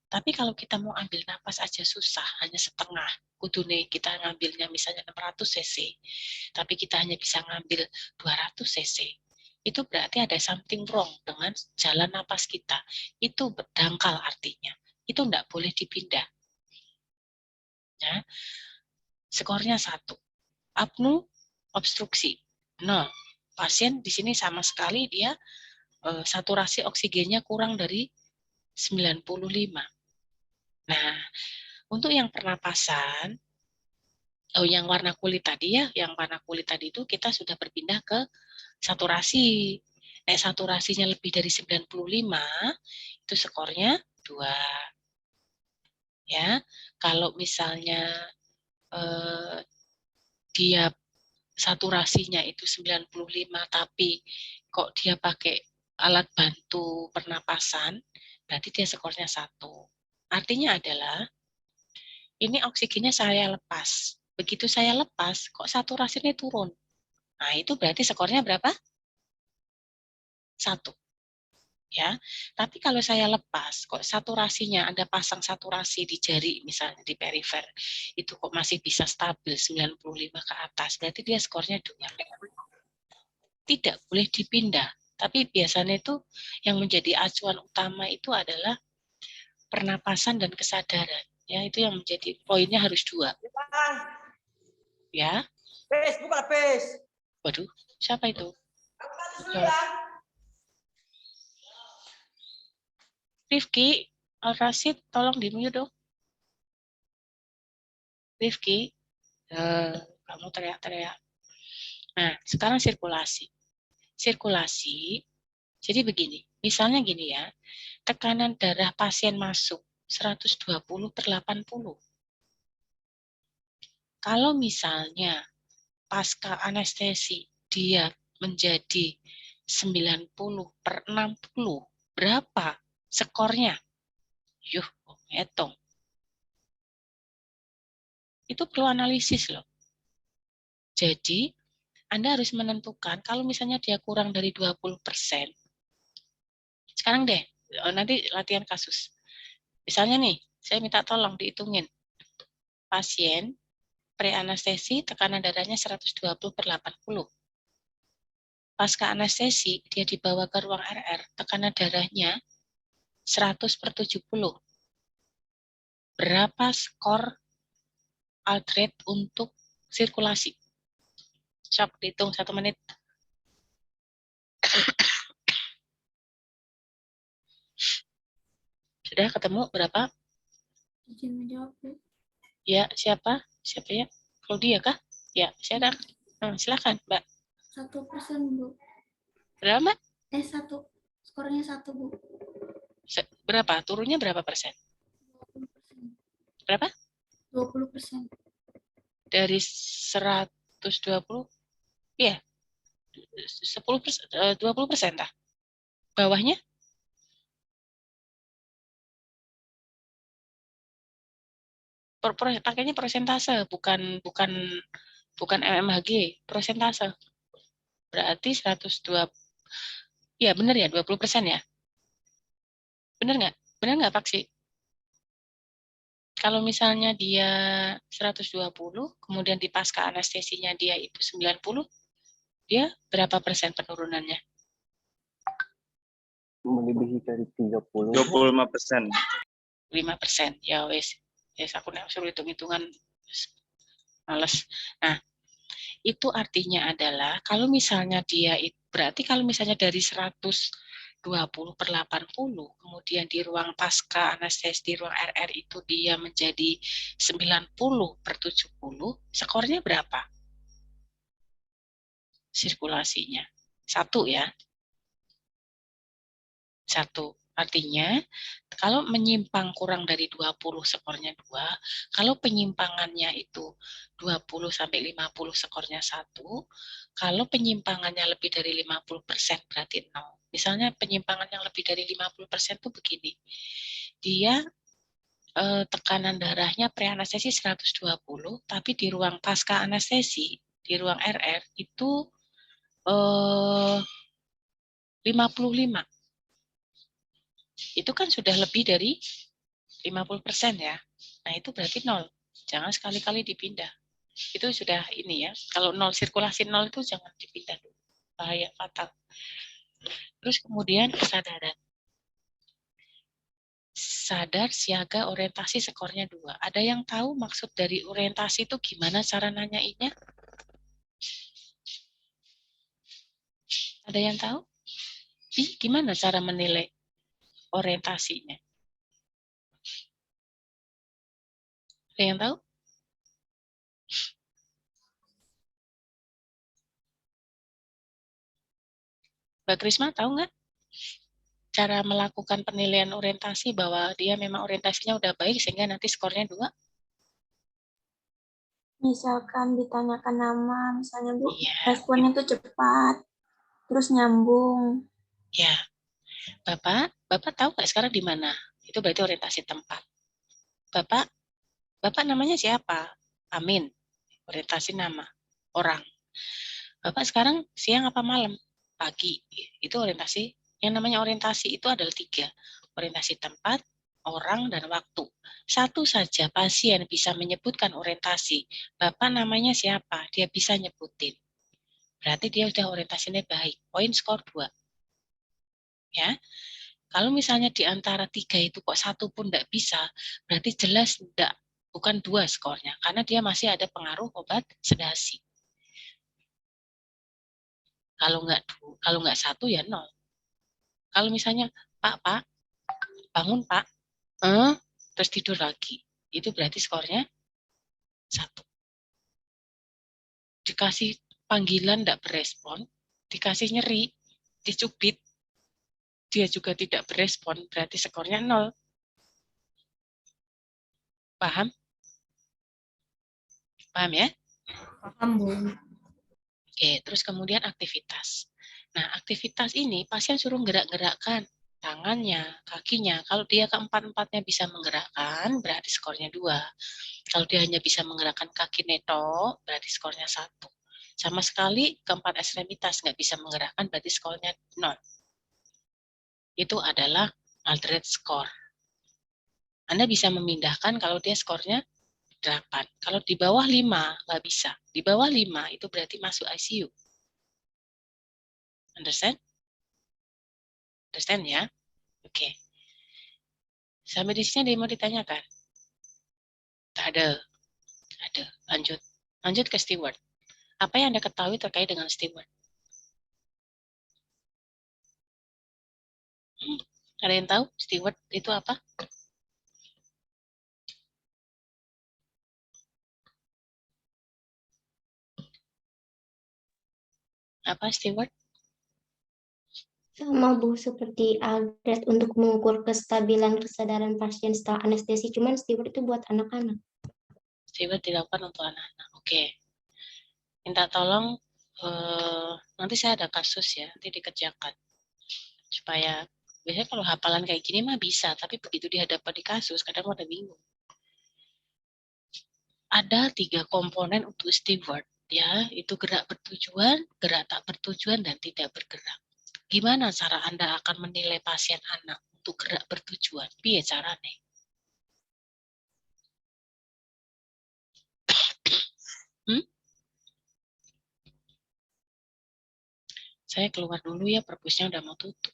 Tapi kalau kita mau ambil napas aja susah, hanya setengah. Kudune kita ngambilnya misalnya 600 cc, tapi kita hanya bisa ngambil 200 cc. Itu berarti ada something wrong dengan jalan napas kita. Itu berdangkal artinya. Itu tidak boleh dipindah. Ya. Skornya 1. Apnu, obstruksi. 0. Pasien di sini sama sekali dia saturasi oksigennya kurang dari 95. Nah, untuk yang pernapasan, yang warna kulit tadi ya, itu kita sudah berpindah ke saturasi. Saturasinya lebih dari 95, itu skornya 2. Ya, kalau misalnya dia saturasinya itu 95, tapi kok dia pakai alat bantu pernapasan, berarti dia skornya 1. Artinya adalah, ini oksigennya saya lepas. Begitu saya lepas, kok saturasinya turun. Nah, itu berarti skornya berapa? 1. Ya, tapi kalau saya lepas, kok saturasinya, Anda pasang saturasi di jari, misalnya di perifer, itu kok masih bisa stabil 95 ke atas, berarti dia skornya 2. Tidak boleh dipindah. Tapi biasanya itu yang menjadi acuan utama itu adalah pernapasan dan kesadaran. Ya, itu yang menjadi poinnya harus 2. Ya. Buka pes. Waduh, siapa itu? Rifki, Al-Rasid, tolong di-mute dong. Rifki, kamu teriak-teriak. Nah, sekarang sirkulasi. Sirkulasi, jadi begini, misalnya gini ya, tekanan darah pasien masuk 120/80. Kalau misalnya pasca anestesi dia menjadi 90/60, berapa skornya? Yuh, ngitung. Itu perlu analisis loh. Jadi Anda harus menentukan kalau misalnya dia kurang dari 20%. Sekarang deh, nanti latihan kasus. Misalnya nih, saya minta tolong dihitungin. Pasien pre-anestesi tekanan darahnya 120/80. Pasca anestesi, dia dibawa ke ruang RR, tekanan darahnya 100/70. Berapa skor heart rate untuk sirkulasi? Sok, dihitung 1 menit. Sudah ketemu berapa? Izin menjawab, Bu. Ya, siapa? Siapa ya? Claudia kah? Ya, silakan. Silakan, Mbak. 1%, Bu. Berapa, Mbak? 1. Skornya 1, Bu. Berapa? Turunnya berapa persen? 20%. Berapa? 20%. Dari 120? Iya. 10%, 20% tah? Bawahnya? Pakainya persentase, bukan MMHG, persentase. Berarti 120. Iya, benar ya, 20% ya? Benar nggak? Benar nggak, Paksi? Kalau misalnya dia 120, kemudian di pasca anestesinya dia itu 90, dia berapa persen penurunannya? Melebihi dari 30. 25%. 5%. Ya wes. Yes, aku suruh hitung-hitungan. Males. Nah, itu artinya adalah kalau misalnya dia, berarti kalau misalnya dari 120/80, kemudian di ruang pasca anestesi, di ruang RR itu dia menjadi 90/70, skornya berapa? Sirkulasinya. 1 ya. 1. Artinya, kalau menyimpang kurang dari 20 skornya 2, kalau penyimpangannya itu 20 sampai 50 skornya 1, kalau penyimpangannya lebih dari 50% berarti 0. Misalnya penyimpangan yang lebih dari 50% itu begini. Dia tekanan darahnya pre-anestesi 120, tapi di ruang pasca anestesi, di ruang RR itu 55. Itu kan sudah lebih dari 50% ya. Nah, itu berarti 0. Jangan sekali-kali dipindah. Itu sudah ini ya. Kalau 0, sirkulasi 0 itu jangan dipindah dulu. Bahaya, fatal. Terus kemudian kesadaran. Sadar, siaga, orientasi skornya 2. Ada yang tahu maksud dari orientasi itu gimana cara nanyainnya? Ada yang tahu? Gimana cara menilai orientasinya? Ada yang tahu? Mbak Krisma tahu nggak? Cara melakukan penilaian orientasi bahwa dia memang orientasinya udah baik sehingga nanti skornya 2? Misalkan ditanyakan nama, misalnya, Bu, Iya. responnya tuh cepat, terus nyambung. Ya, Bapak tahu nggak sekarang di mana? Itu berarti orientasi tempat. Bapak namanya siapa? Amin. Orientasi nama orang. Bapak sekarang siang apa malam? Pagi. Itu orientasi. Yang namanya orientasi itu adalah 3. Orientasi tempat, orang, dan waktu. Satu saja pasien bisa menyebutkan orientasi. Bapak namanya siapa? Dia bisa nyebutin. Berarti dia sudah orientasinya baik. Poin skor 2. Ya. Kalau misalnya di antara 3 itu kok 1 pun tidak bisa, berarti jelas tidak, bukan 2 skornya, karena dia masih ada pengaruh obat sedasi. Kalau nggak 1 ya 0. Kalau misalnya Pak, bangun Pak, terus tidur lagi, itu berarti skornya 1. Dikasih panggilan tidak berespon, dikasih nyeri, dicubit, dia juga tidak berespon, berarti skornya 0. Paham? Paham ya? Paham, Bu. Oke, terus kemudian aktivitas. Nah, aktivitas ini pasien suruh gerak-gerakkan tangannya, kakinya. Kalau dia keempat-empatnya bisa menggerakkan, berarti skornya 2. Kalau dia hanya bisa menggerakkan kaki neto, berarti skornya 1. Sama sekali keempat ekstremitas nggak bisa menggerakkan, berarti skornya 0. Itu adalah altered score. Anda bisa memindahkan kalau dia skornya 8. Kalau di bawah 5, nggak bisa. Di bawah 5 itu berarti masuk ICU. Understand? Understand ya? Oke. Sampai di sini ada yang mau ditanyakan? Ada. Lanjut. Lanjut ke steward. Apa yang Anda ketahui terkait dengan steward? Ada yang tahu steward itu apa? Apa steward? Sama Bu, seperti Aldred untuk mengukur kestabilan kesadaran pasien setelah anestesi, cuman steward itu buat anak-anak. Steward dilakukan untuk anak-anak. Oke. Minta tolong, nanti saya ada kasus ya, nanti dikerjakan. Supaya, biasanya kalau hafalan kayak gini mah bisa, tapi begitu dihadapkan di kasus, kadang ada bingung. Ada 3 komponen untuk steward, ya, itu gerak bertujuan, gerak tak bertujuan, dan tidak bergerak. Gimana cara Anda akan menilai pasien anak untuk gerak bertujuan? Piye caranya? Saya keluar dulu ya, perpusnya udah mau tutup.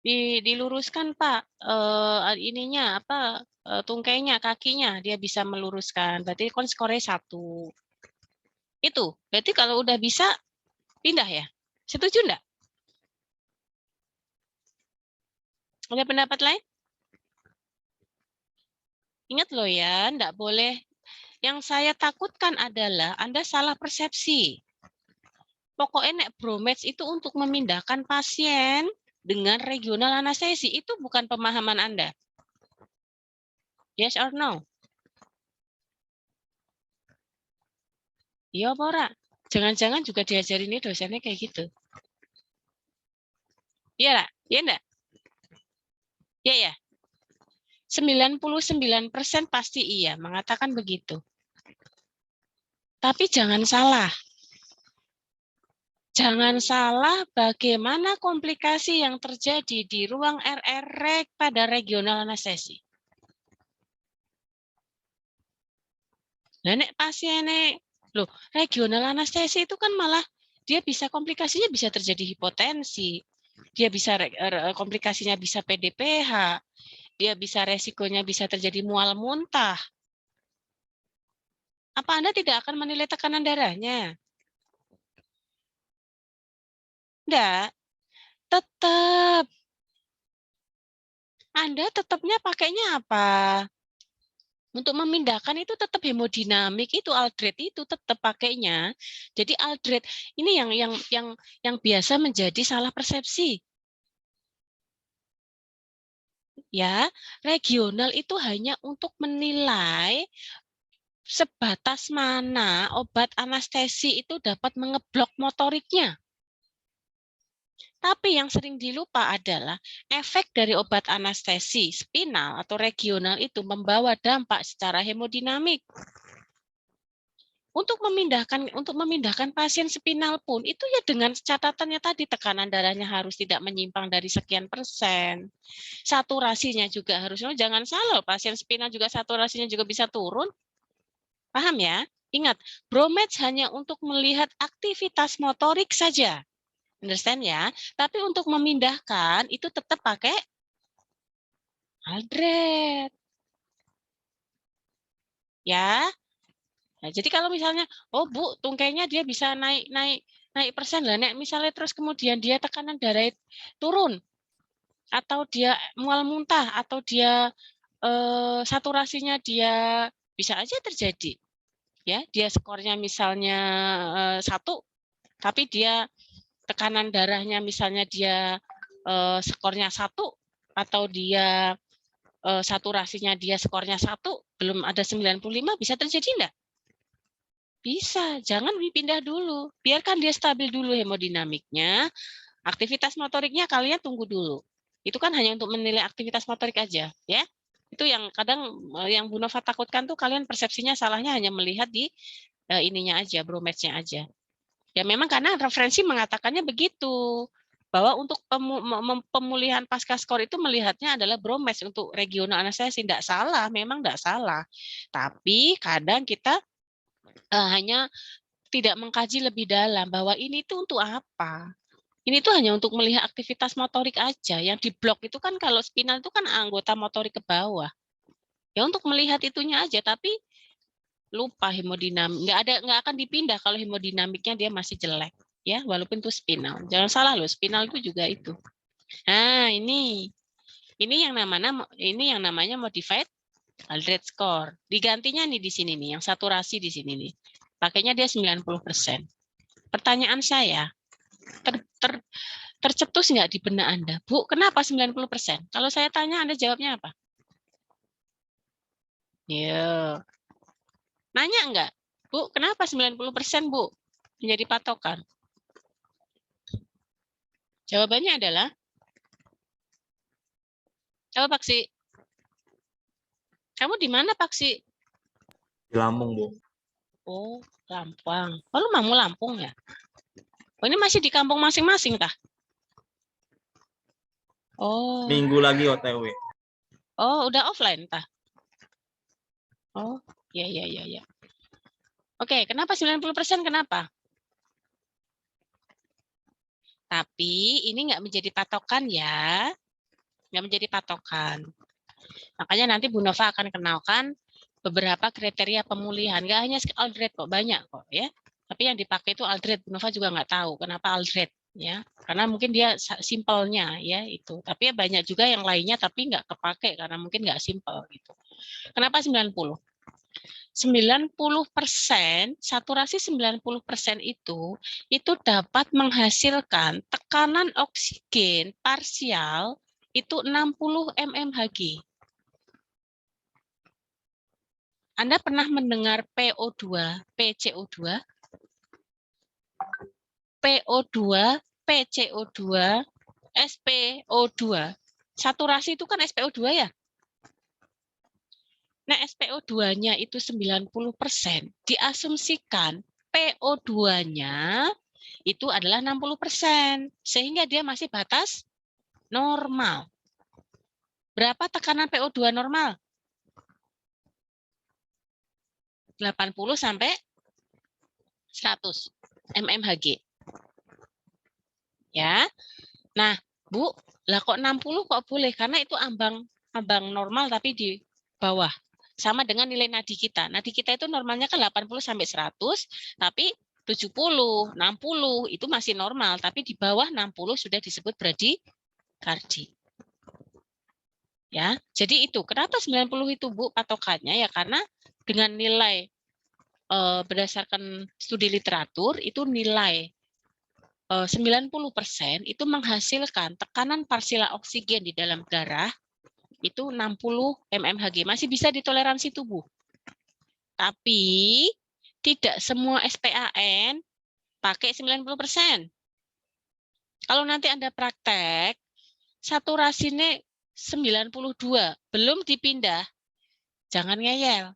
Diluruskan Pak, ininya apa, tungkainya, kakinya dia bisa meluruskan, berarti kan skornya 1. Itu, berarti kalau udah bisa pindah ya, setuju enggak? Ada pendapat lain? Ingat loh ya, enggak boleh. Yang saya takutkan adalah Anda salah persepsi. Pokoknya nek bromance itu untuk memindahkan pasien dengan regional anestesi, itu bukan pemahaman Anda. Yes or no? Iya apa ora? Jangan-jangan juga diajarin ini dosennya kayak gitu. Iya lah, iya enggak? Iya ya. 99% pasti iya, mengatakan begitu. Tapi jangan salah. Jangan salah bagaimana komplikasi yang terjadi di ruang RR pada regional anestesi. Nah, nek pasiennya, loh, regional anestesi itu kan malah dia bisa komplikasinya bisa terjadi hipotensi, dia bisa komplikasinya bisa PDPH, dia bisa resikonya bisa terjadi mual muntah. Apa Anda tidak akan menilai tekanan darahnya? Enggak, tetap. Anda tetapnya pakainya apa? Untuk memindahkan itu tetap hemodinamik, itu Aldred itu tetap pakainya. Jadi Aldred ini yang biasa menjadi salah persepsi. Ya, regional itu hanya untuk menilai sebatas mana obat anestesi itu dapat mengeblok motoriknya. Tapi yang sering dilupa adalah efek dari obat anestesi spinal atau regional itu membawa dampak secara hemodinamik. Untuk memindahkan pasien spinal pun itu ya dengan catatannya tadi, tekanan darahnya harus tidak menyimpang dari sekian persen. Saturasinya juga harusnya, jangan salah, pasien spinal juga saturasinya juga bisa turun. Paham ya? Ingat, bromance hanya untuk melihat aktivitas motorik saja. Understand ya? Tapi untuk memindahkan itu tetap pakai Aldred. Ya. Nah, jadi kalau misalnya, oh Bu, tungkainya dia bisa naik persen lah, nek misalnya terus kemudian dia tekanan darah turun, atau dia mual muntah, atau dia saturasinya dia bisa aja terjadi, ya, dia skornya misalnya 1, tapi dia tekanan darahnya misalnya dia skornya 1, atau dia saturasinya dia skornya 1, belum ada 95, bisa terjadi enggak? Bisa, jangan dipindah dulu. Biarkan dia stabil dulu hemodinamiknya, aktivitas motoriknya kalian tunggu dulu. Itu kan hanya untuk menilai aktivitas motorik aja, ya. Itu yang kadang yang Bu Nova takutkan tuh kalian persepsinya salahnya hanya melihat di ininya aja, bromance-nya aja. Ya memang karena referensi mengatakannya begitu. Bahwa untuk pemulihan pasca skor itu melihatnya adalah bromance untuk regional anestesi. Tidak salah, memang tidak salah. Tapi kadang kita hanya tidak mengkaji lebih dalam bahwa ini tuh untuk apa. Ini tuh hanya untuk melihat aktivitas motorik aja. Yang di blok itu kan kalau spinal itu kan anggota motorik ke bawah. Ya untuk melihat itunya aja, tapi lupa hemodinamik. Nggak akan dipindah kalau hemodinamiknya dia masih jelek. Ya, walaupun itu spinal. Jangan salah loh, spinal itu juga itu. Nah, ini yang namanya modified Aldred score. Digantinya nih di sini nih, yang saturasi di sini nih. Pakainya dia 90%. Pertanyaan saya, tercetus nggak di benak Anda? Bu, kenapa 90%? Kalau saya tanya, Anda jawabnya apa? Ya. Nanya nggak? Bu, kenapa 90%, Bu? Menjadi patokan. Jawabannya adalah, coba Paksi. Kamu di mana, Paksi? Di Lampung, Bu. Oh, Lampung. Oh, lu mau Lampung ya? Oh, ini masih di kampung masing-masing, tah? Oh. Minggu lagi OTW. Oh, udah offline, tah? Oh, ya. Oke, kenapa 90%? Kenapa? Tapi ini nggak menjadi patokan ya. Nggak menjadi patokan. Makanya nanti Bu Nova akan kenalkan beberapa kriteria pemulihan. Nggak hanya Aldred kok, banyak kok ya. Tapi yang dipakai itu Aldred. Bu Nova juga nggak tahu kenapa Aldred ya. Karena mungkin dia simpelnya ya itu. Tapi banyak juga yang lainnya tapi nggak kepake karena mungkin nggak simpel gitu. Kenapa 90%? 90%, saturasi 90% itu dapat menghasilkan tekanan oksigen parsial itu 60 mmHg. Anda pernah mendengar PO2, PCO2? PO2, PCO2, SPO2. Saturasi itu kan SPO2 ya? Nah, SPO2-nya itu 90%, diasumsikan PO2-nya itu adalah 60%, sehingga dia masih batas normal. Berapa tekanan PO2 normal? 80 sampai 100 mmHg. Ya. Nah, Bu, lah kok 60 kok boleh? Karena itu ambang normal tapi di bawah. Sama dengan nilai nadi kita. Nadi kita itu normalnya kan 80 sampai 100, tapi 70, 60 itu masih normal, tapi di bawah 60 sudah disebut bradikardi. Ya, jadi itu. Kenapa 90 itu, Bu, patokannya? Ya karena dengan nilai berdasarkan studi literatur itu nilai 90% itu menghasilkan tekanan parsial oksigen di dalam darah itu 60 mmHg, masih bisa ditoleransi tubuh. Tapi tidak semua SPAN pakai 90%. Kalau nanti Anda praktek, saturasinya 92, belum dipindah, jangan ngeyel.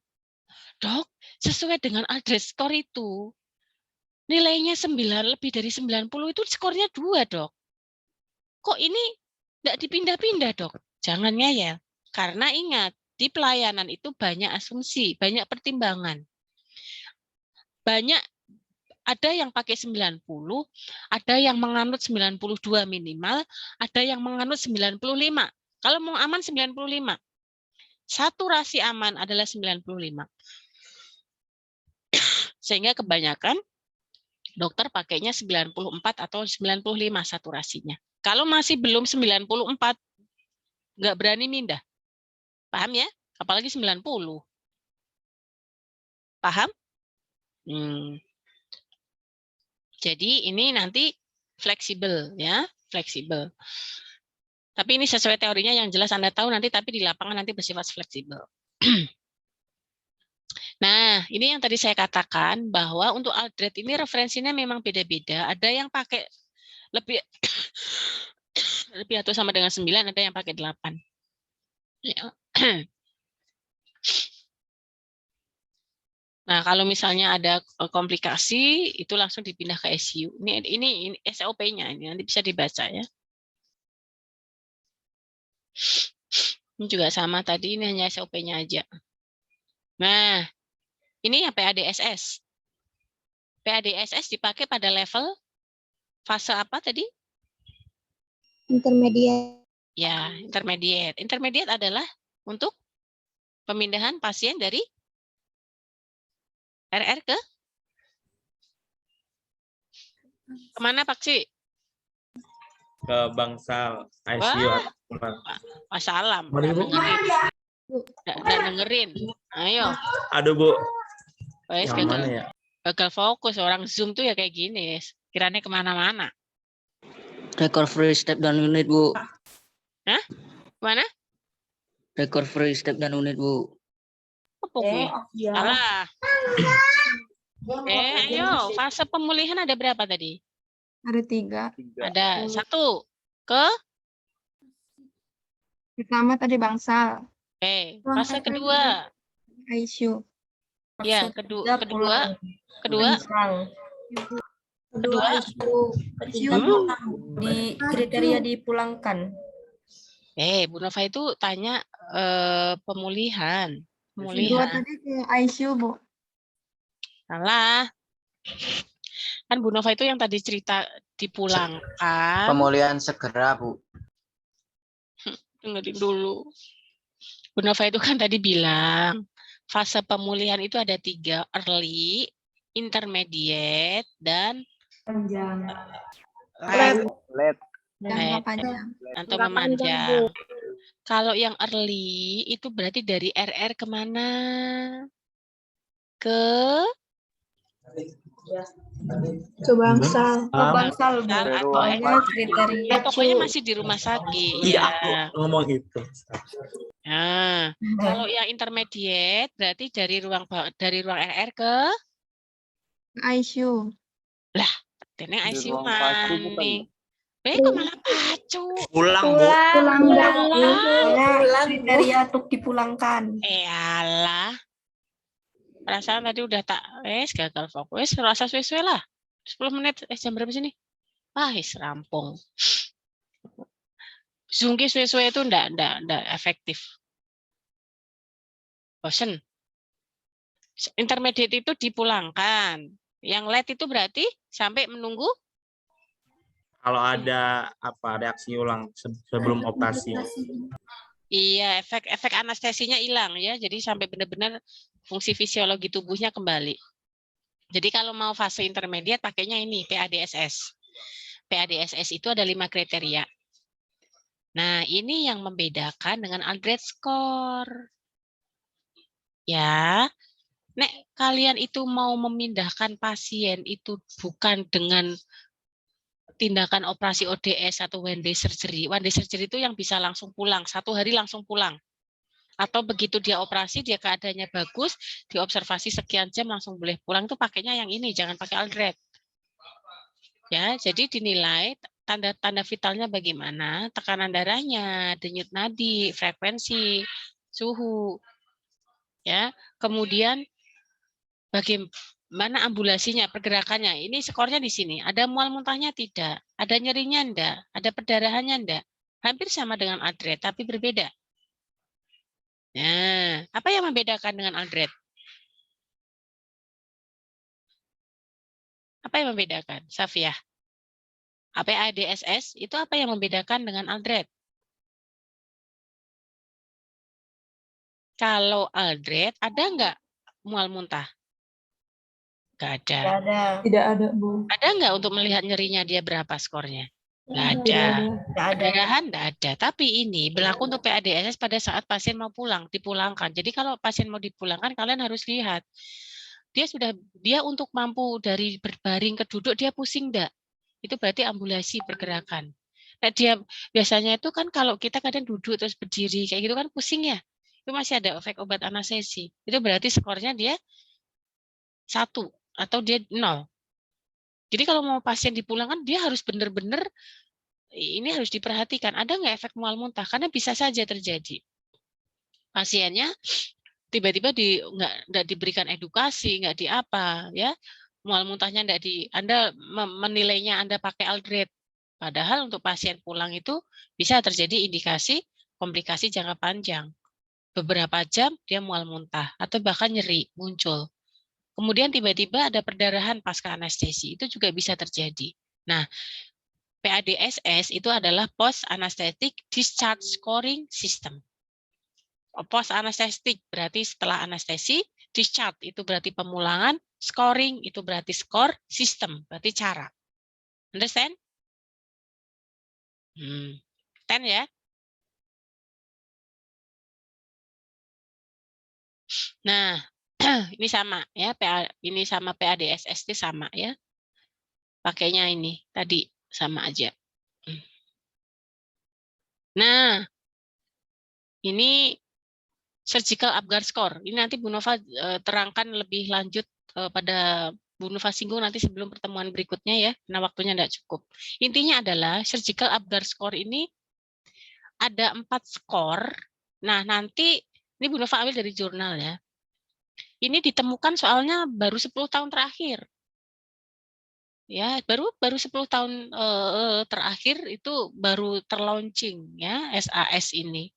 Dok, sesuai dengan Aldred score itu, nilainya 9, lebih dari 90 itu skornya 2, Dok. Kok ini tidak dipindah-pindah, Dok? Jangan ngeyel. Karena ingat, di pelayanan itu banyak asumsi, banyak pertimbangan. Banyak, ada yang pakai 90, ada yang menganut 92 minimal, ada yang menganut 95. Kalau mau aman 95. Saturasi aman adalah 95. Sehingga kebanyakan dokter pakainya 94 atau 95 saturasinya. Kalau masih belum 94, nggak berani pindah. Paham ya? Apalagi 90. Paham? Jadi ini nanti fleksibel ya, fleksibel. Tapi ini sesuai teorinya yang jelas Anda tahu nanti, tapi di lapangan nanti bersifat fleksibel. Nah, ini yang tadi saya katakan bahwa untuk Aldred ini referensinya memang beda-beda. Ada yang pakai lebih lebih atau sama dengan 9, ada yang pakai 8. Ya. Nah, kalau misalnya ada komplikasi, itu langsung dipindah ke ICU. Ini SOP-nya, ini nanti bisa dibaca ya. Ini juga sama tadi, ini hanya SOP-nya aja. Nah, ini yang PADSS. PADSS dipakai pada level fase apa tadi? Intermediate. Ya, intermediate. Intermediate adalah untuk pemindahan pasien dari RR ke kemana Pak Ci? Ke bangsal ICU Wah. atau pulang. Wassalam. Mari, Bu. Nggak dengerin. Ayo. Aduh, Bu. Wes, Yang mana ya? gagal fokus. Orang Zoom tuh ya kayak gini. Kiranya kemana-mana. Recovery step dan unit, Bu. Hah? Mana? Recovery step dan unit, Bu. Apa gue? Salah. Ayo. Fase pemulihan ada berapa tadi? Ada 3. Ada 1. Ke? Pertama tadi bangsal. Fase kedua. ICU. Ya, kedua. Kedua. ICU di kriteria dipulangkan. Bu Nova itu tanya pemulihan. Kedua Pemulihan. tadi ke ICU, Bu. Salah. Kan Bu Nova itu yang tadi cerita dipulangkan. Pemulihan segera, Bu. Dengerin dulu. Bu Nova itu kan tadi bilang fase pemulihan itu ada 3, early, intermediate, dan Late. Jangka panjang. atau memanjang. Kalau yang early itu berarti dari RR kemana? Ke Bangsal. Bangsal, Bu. atau Pokoknya kriteria pokoknya masih di rumah sakit. Iya, Ya. aku ngomong itu. Nah, kalau yang intermediate berarti dari ruang RR ke ICU. ini ICU ruang pacu bukan, nih. Kok malah pacu? Pulang, Bu. Kriteria untuk dipulangkan. Alah. Perasaan tadi udah tak gagal fokus, rasa suwe-suwe lah. 10 menit, jam berapa sini? Rampung. Zungki suwe-suwe itu enggak efektif. Bosen. Intermediate itu dipulangkan. Yang late itu berarti sampai menunggu Kalau ada reaksi ulang sebelum operasi. iya, efek anestesinya hilang ya. Jadi sampai benar-benar fungsi fisiologi tubuhnya kembali. Jadi kalau mau fase intermediate pakainya ini PADSS. PADSS itu ada 5 kriteria. Nah, ini yang membedakan dengan Aldred score. Ya. Nek kalian itu mau memindahkan pasien itu bukan dengan tindakan operasi ODS atau one day surgery. One day surgery itu yang bisa langsung pulang, 1 hari langsung pulang. Atau begitu dia operasi, dia keadaannya bagus, diobservasi sekian jam langsung boleh pulang, itu pakainya yang ini, jangan pakai Aldred. Ya, jadi dinilai tanda-tanda vitalnya bagaimana, tekanan darahnya, denyut nadi, frekuensi, suhu. Ya, kemudian bagaimana ambulasinya, pergerakannya. Ini skornya di sini. Ada mual muntahnya tidak? Ada nyerinya enggak? Ada perdarahannya enggak? Hampir sama dengan Aldred, tapi berbeda. Nah, apa yang membedakan dengan Aldred? Apa yang membedakan, Safia? PADSS itu apa yang membedakan dengan Aldred? Kalau Aldred, ada enggak mual muntah? Enggak ada. Tidak ada, Bu. Ada enggak untuk melihat nyerinya dia berapa skornya? Enggak ada. Perdarahan enggak ada. Tapi ini berlaku untuk PADSS pada saat pasien mau pulang, dipulangkan. Jadi kalau pasien mau dipulangkan, kalian harus lihat. Dia untuk mampu dari berbaring ke duduk, dia pusing enggak? Itu berarti ambulasi pergerakan. Nah, dia biasanya itu kan kalau kita kadang duduk terus berdiri kayak gitu kan pusing ya. Itu masih ada efek obat anestesi. Itu berarti skornya dia 1 atau dia 0. Jadi kalau mau pasien dipulangkan dia harus benar-benar ini harus diperhatikan. Ada nggak efek mual muntah? Karena bisa saja terjadi. Pasiennya tiba-tiba nggak diberikan edukasi, nggak di apa ya. Mual muntahnya nggak di, Anda menilainya Anda pakai Aldred. Padahal untuk pasien pulang itu bisa terjadi indikasi komplikasi jangka panjang. Beberapa jam dia mual muntah atau bahkan nyeri muncul. Kemudian tiba-tiba ada perdarahan pasca anestesi, itu juga bisa terjadi. Nah, PADSS itu adalah Post Anesthetic Discharge Scoring System. Post anesthetic berarti setelah anestesi, discharge itu berarti pemulangan, scoring itu berarti skor, system berarti cara. Understand? 10 ya. Nah, ini sama ya, ini sama PADSS itu sama ya. Pakainya ini tadi sama aja. Nah, ini surgical Apgar score. Ini nanti Bu Nova terangkan lebih lanjut pada Bu Nova singgung nanti sebelum pertemuan berikutnya ya, karena waktunya tidak cukup. Intinya adalah surgical Apgar score ini ada 4 skor. Nah, nanti ini Bu Nova ambil dari jurnal ya. Ini ditemukan soalnya baru 10 tahun terakhir. Ya, baru 10 tahun terakhir itu baru terlaunching ya SAS ini.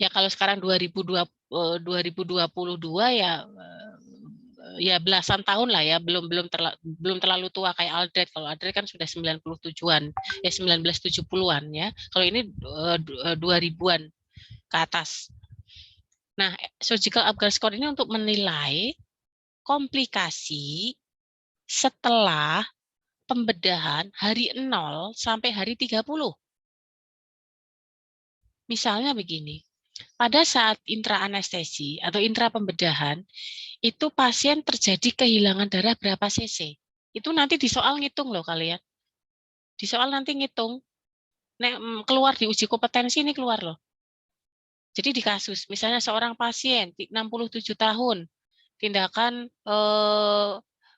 Ya kalau sekarang 2022 ya belasan tahun lah ya, belum terlalu tua kayak Aldred. Kalau Aldred kan sudah 97-an, ya 1970-an ya. Kalau ini 2000-an ke atas. Nah, surgical Apgar score ini untuk menilai komplikasi setelah pembedahan hari 0 sampai hari 30. Misalnya begini, pada saat intra anestesi atau intra pembedahan, itu pasien terjadi kehilangan darah berapa cc. Itu nanti di soal ngitung loh kalian. Di soal nanti ngitung. Keluar di uji kompetensi ini keluar loh. Jadi di kasus, misalnya seorang pasien 67 tahun, tindakan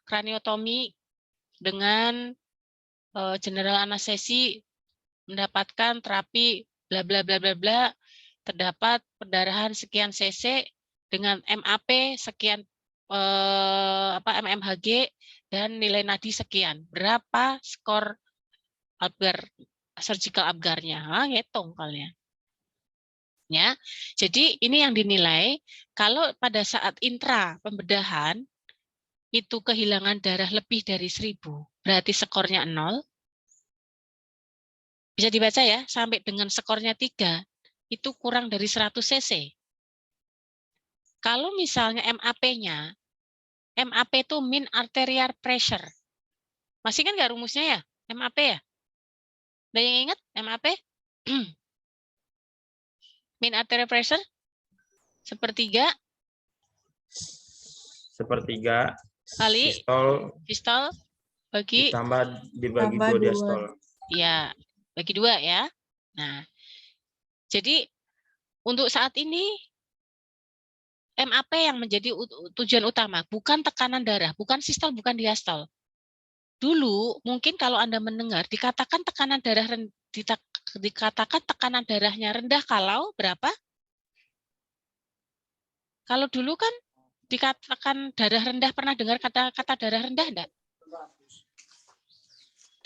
kraniotomi dengan general anestesi, mendapatkan terapi bla bla bla bla bla, terdapat perdarahan sekian cc dengan MAP sekian mmHg dan nilai nadi sekian. Berapa skor Apgar, surgical Apgarnya? Ngitung kalian. Ya, jadi ini yang dinilai kalau pada saat intra pembedahan itu kehilangan darah lebih dari 1000, berarti skornya 0. Bisa dibaca ya, sampai dengan skornya 3, itu kurang dari 100 cc. Kalau misalnya MAP-nya, MAP itu mean arterial pressure. Masih kan nggak rumusnya ya, MAP ya? Ada yang ingat MAP? Mean arterial pressure? Sepertiga kali sistol bagi ditambah dibagi 2 diastol. Ya, bagi 2 ya. Nah, jadi untuk saat ini MAP yang menjadi tujuan utama, bukan tekanan darah, bukan sistol, bukan diastol. Dulu mungkin kalau Anda mendengar dikatakan tekanan darahnya rendah kalau berapa? Kalau dulu kan dikatakan darah rendah, pernah dengar kata darah rendah enggak?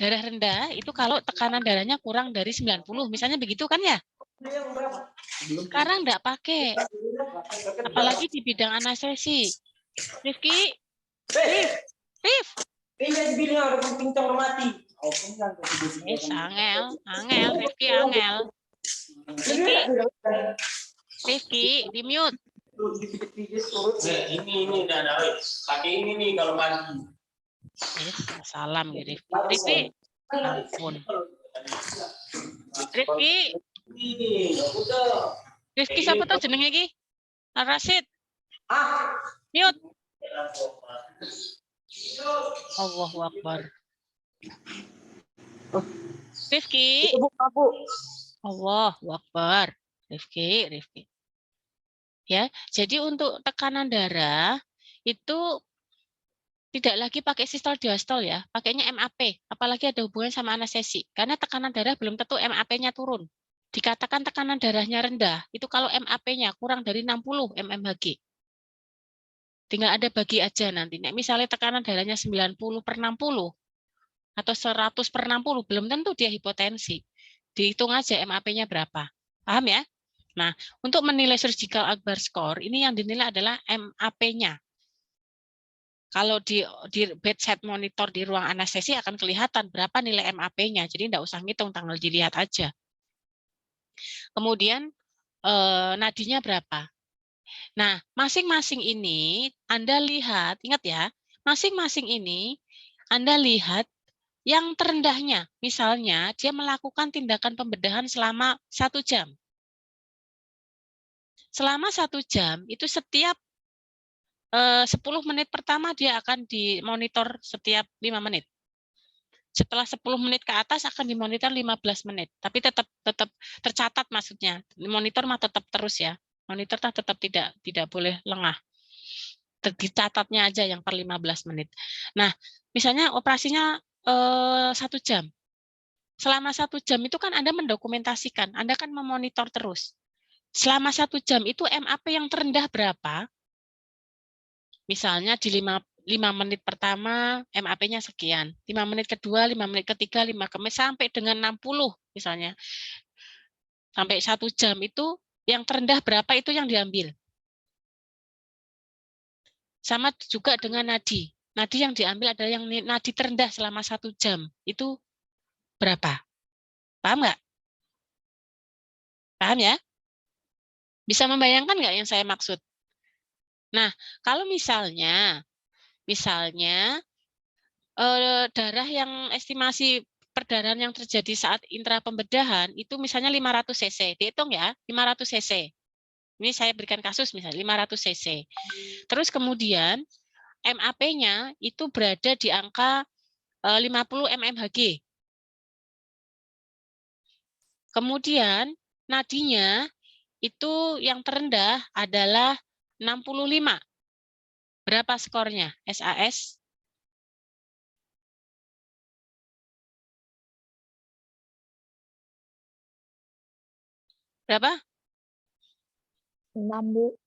Darah rendah itu kalau tekanan darahnya kurang dari 90, misalnya begitu kan ya? Sekarang enggak pakai. Apalagi di bidang anestesi. Rifki? Rif? Angel, Rifki angel. Rifki, di mute. Ini ada pakai ini nih kalau pagi. Salam ya Rifki. Ampun. Rifki siapa tuh jenenge iki? Rasid. Mute. Allahu Akbar. Rifki. Bu, Bu. Allahu Akbar. Rifki. Ya, jadi untuk tekanan darah itu tidak lagi pakai sistol diastol ya, pakainya MAP, apalagi ada hubungan sama anestesi. Karena tekanan darah belum tentu MAP-nya turun. Dikatakan tekanan darahnya rendah, itu kalau MAP-nya kurang dari 60 mmHg. Tinggal ada bagi aja nanti. Nek misalnya tekanan darahnya 90/60 atau 100/60, belum tentu dia hipotensi. Dihitung aja MAP-nya berapa. Paham ya? Nah, untuk menilai surgical Akbar score, ini yang dinilai adalah MAP-nya. Kalau di bedside monitor di ruang anestesi akan kelihatan berapa nilai MAP-nya. Jadi tidak usah ngitung, tanggal dilihat aja. Kemudian nadinya berapa. Nah, masing-masing ini Anda lihat, ingat ya, masing-masing ini Anda lihat yang terendahnya. Misalnya, dia melakukan tindakan pembedahan selama 1 jam. Selama 1 jam, itu setiap 10 menit pertama dia akan dimonitor setiap 5 menit. Setelah 10 menit ke atas akan dimonitor 15 menit. Tapi tetap tercatat maksudnya. Monitor mah tetap terus ya. Monitor tetap tidak boleh lengah. Dicatatnya aja yang per 15 menit. Nah, misalnya operasinya 1 jam. Selama 1 jam itu kan Anda mendokumentasikan, Anda kan memonitor terus. Selama 1 jam itu MAP yang terendah berapa? Misalnya di 5 menit pertama MAP-nya sekian, 5 menit kedua, 5 menit ketiga, 5 menit sampai dengan 60 misalnya. Sampai 1 jam itu yang terendah berapa itu yang diambil. Sama juga dengan nadi. Nadi yang diambil adalah yang nadi terendah selama 1 jam. Itu berapa? Paham nggak? Paham ya? Bisa membayangkan nggak yang saya maksud? Nah, kalau misalnya darah yang estimasi perdarahan yang terjadi saat intra pembedahan itu misalnya 500 cc, dihitung ya, 500 cc. Ini saya berikan kasus misalnya 500 cc. Terus kemudian MAP-nya itu berada di angka 50 mmHg. Kemudian nadinya itu yang terendah adalah 65. Berapa skornya? SAS? Berapa? 6, Bu.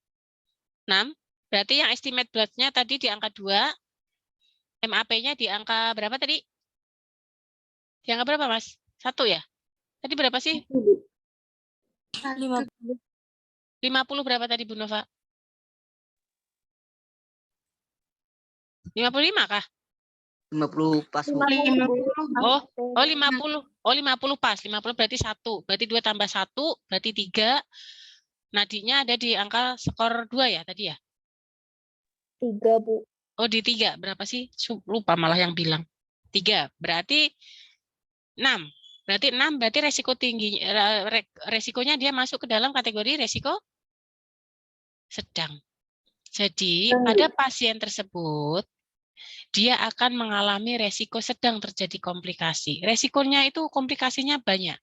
6. Berarti yang estimate blood-nya tadi di angka 2. MAP-nya di angka berapa tadi? Di angka berapa, Mas? 1 ya? Tadi berapa sih? 50. 50 berapa tadi, Bu Nova? 55 kah? 50 pas. Bu. Oh, 50. Oh, 50 pas. 50 berarti 1. Berarti 2 tambah 1, berarti 3. Nadinya ada di angka skor 2 ya tadi ya? 3, Bu. Oh, di 3. Berapa sih? Lupa malah yang bilang. 3. Berarti 6. Berarti 6 berarti resiko tinggi, resikonya dia masuk ke dalam kategori resiko sedang. Jadi, pada pasien tersebut dia akan mengalami resiko sedang terjadi komplikasi. Resikonya itu komplikasinya banyak.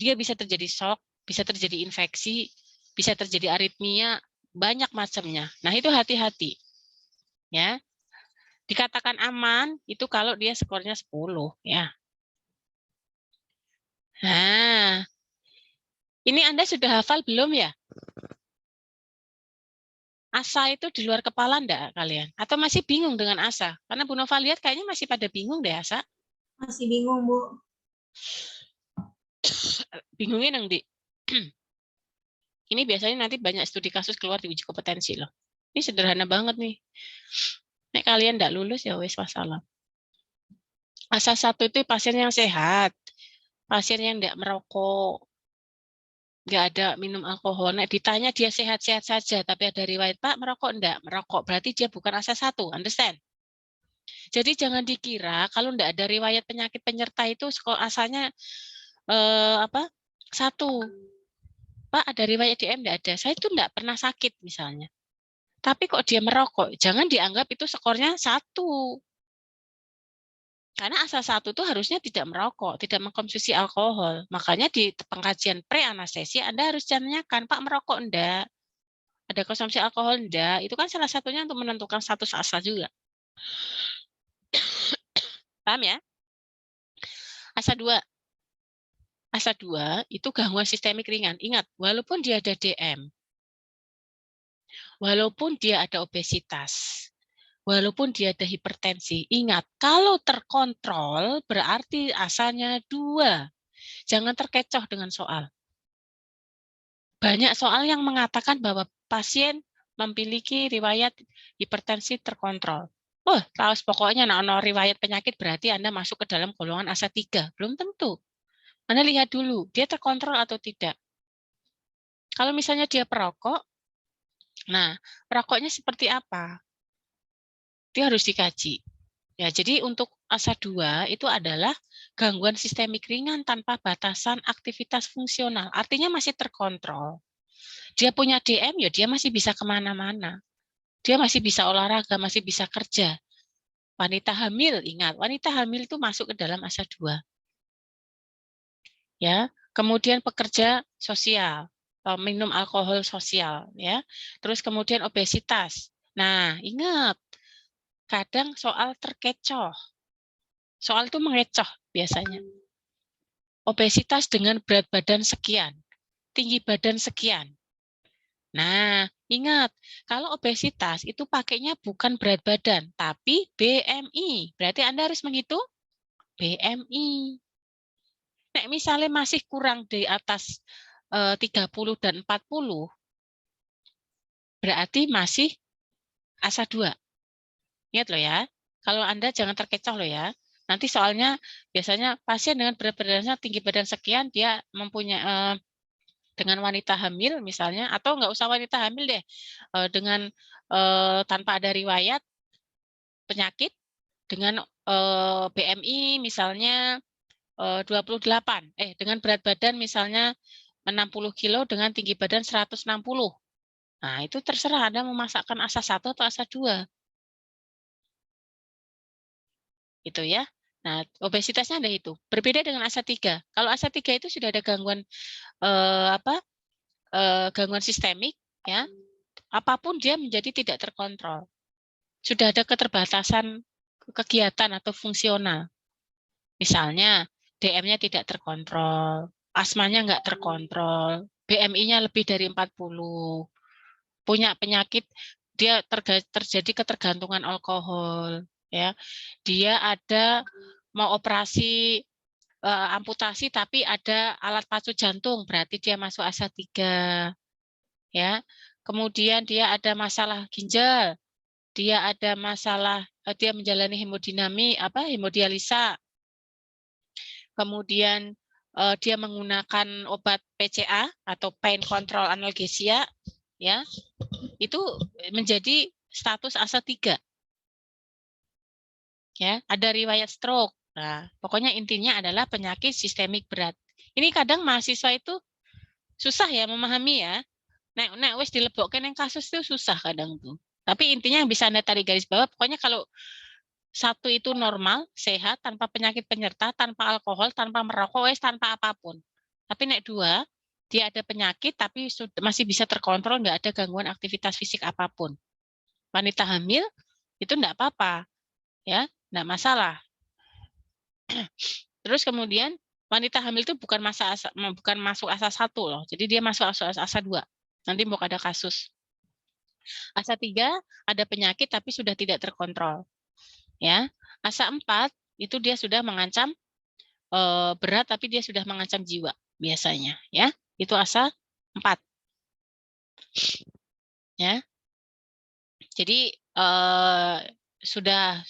Dia bisa terjadi shock, bisa terjadi infeksi, bisa terjadi aritmia, banyak macamnya. Nah, itu hati-hati. Ya. Dikatakan aman itu kalau dia skornya 10 ya. Nah, ini Anda sudah hafal belum ya? ASA itu di luar kepala enggak kalian? Atau masih bingung dengan ASA? Karena Bu Nova lihat kayaknya masih pada bingung deh ASA. Masih bingung, Bu. Bingungin yang di. Ini biasanya nanti banyak studi kasus keluar di uji kompetensi loh. Ini sederhana banget nih. Nek kalian enggak lulus ya wes masalah. ASA 1 itu pasien yang sehat. Pasien yang enggak merokok. Enggak ada minum alkohol. Nek ditanya dia sehat-sehat saja, tapi ada riwayat, Pak, merokok enggak? Merokok, berarti dia bukan ASA 1, understand? Jadi jangan dikira kalau enggak ada riwayat penyakit penyerta itu asanya 1. Pak, ada riwayat DM enggak ada? Saya itu enggak pernah sakit misalnya. Tapi kok dia merokok, jangan dianggap itu skornya 1. Karena asa 1 itu harusnya tidak merokok, tidak mengkonsumsi alkohol. Makanya di pengkajian pre-anestesi Anda harus tanyakan, Pak merokok enggak? Ada konsumsi alkohol enggak? Itu kan salah satunya untuk menentukan status asa juga. Paham ya? Asa 2. Asa 2 itu gangguan sistemik ringan. Ingat, walaupun dia ada DM, walaupun dia ada obesitas, walaupun dia ada hipertensi, ingat, kalau terkontrol berarti asanya 2. Jangan terkecoh dengan soal. Banyak soal yang mengatakan bahwa pasien memiliki riwayat hipertensi terkontrol. Oh, tahu pokoknya nah, riwayat penyakit berarti Anda masuk ke dalam golongan asa 3. Belum tentu. Anda lihat dulu, dia terkontrol atau tidak. Kalau misalnya dia perokok, nah, perokoknya seperti apa? Itu harus dikaji. Ya, jadi untuk asa 2 itu adalah gangguan sistemik ringan tanpa batasan aktivitas fungsional. Artinya masih terkontrol. Dia punya DM, ya dia masih bisa kemana-mana. Dia masih bisa olahraga, masih bisa kerja. Wanita hamil, ingat, wanita hamil itu masuk ke dalam asa 2. Ya, kemudian pekerja sosial, minum alkohol sosial, ya. Terus kemudian obesitas. Nah, ingat, kadang soal terkecoh. Soal itu mengecoh biasanya. Obesitas dengan berat badan sekian, tinggi badan sekian. Nah, ingat, kalau obesitas itu pakainya bukan berat badan, tapi BMI. Berarti Anda harus menghitung BMI. Nek misalnya masih kurang di atas 30 dan 40, berarti masih asa 2. Ingat loh ya, kalau Anda jangan terkecoh loh ya. Nanti soalnya biasanya pasien dengan berat badannya tinggi badan sekian, dia mempunyai dengan wanita hamil misalnya, atau nggak usah wanita hamil deh, dengan tanpa ada riwayat penyakit, dengan BMI misalnya 28, dengan berat badan misalnya 60 kilo dengan tinggi badan 160. Nah, itu terserah Anda memasakkan asa 1 atau asa 2. Itu ya. Nah, obesitasnya ada itu. Berbeda dengan asa 3. Kalau asa 3 itu sudah ada gangguan gangguan sistemik, ya. Apapun dia menjadi tidak terkontrol. Sudah ada keterbatasan kegiatan atau fungsional. Misalnya, DM-nya tidak terkontrol, asmanya nggak terkontrol, BMI-nya lebih dari 40, punya penyakit, dia terjadi ketergantungan alkohol, ya. Dia ada mau operasi amputasi tapi ada alat pacu jantung, berarti dia masuk asa 3. Ya. Kemudian dia ada masalah ginjal, dia ada masalah, dia menjalani hemodialisa. Kemudian dia menggunakan obat PCA atau pain control analgesia, ya. Itu menjadi status asa 3. Ya, ada riwayat stroke. Nah, pokoknya intinya adalah penyakit sistemik berat. Ini kadang mahasiswa itu susah ya memahami ya. Nek wis dilebokke nang kasus itu susah kadang tuh. Tapi intinya yang bisa Anda tarik garis bawah, pokoknya kalau 1 itu normal, sehat, tanpa penyakit penyerta, tanpa alkohol, tanpa merokok, tanpa apapun. Tapi nek 2, dia ada penyakit tapi masih bisa terkontrol, nggak ada gangguan aktivitas fisik apapun. Wanita hamil itu enggak apa-apa, ya, enggak masalah. Terus kemudian wanita hamil itu bukan masuk asa 1 loh. Jadi dia masuk asa 2. Nanti mau ada kasus. Asa 3 ada penyakit tapi sudah tidak terkontrol. Ya. Asa 4 itu dia sudah mengancam berat tapi dia sudah mengancam jiwa biasanya, ya. Itu asa 4. Ya. Jadi sudah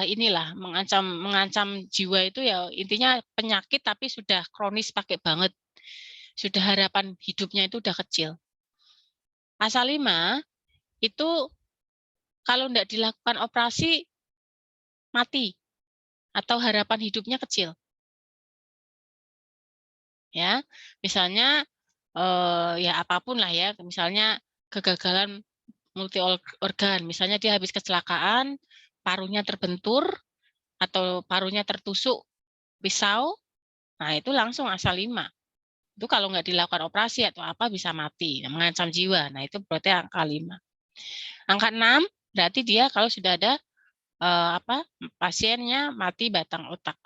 inilah mengancam jiwa itu ya intinya penyakit tapi sudah kronis pakai banget. Sudah harapan hidupnya itu udah kecil. Asa 5 itu kalau tidak dilakukan operasi mati atau harapan hidupnya kecil. Ya, misalnya ya apapun lah ya, misalnya kegagalan multi organ, misalnya dia habis kecelakaan, parunya terbentur atau parunya tertusuk pisau, nah itu langsung asal 5. Itu kalau nggak dilakukan operasi atau apa bisa mati, mengancam jiwa. Nah itu berarti angka 5. Angka 6 berarti dia kalau sudah ada pasiennya mati batang otak,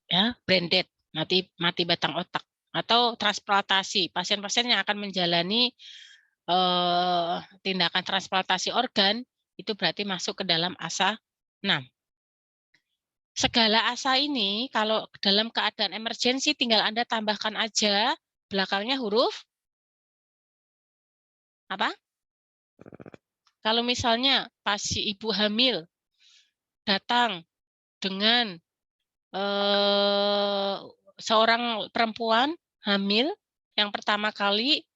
ya, brain dead, mati batang otak, atau transplantasi. Pasien-pasien yang akan menjalani tindakan transplantasi organ itu berarti masuk ke dalam ASA 6. Segala ASA ini kalau dalam keadaan emergensi tinggal Anda tambahkan aja belakangnya huruf apa? Kalau misalnya pasien ibu hamil datang dengan seorang perempuan hamil yang pertama kali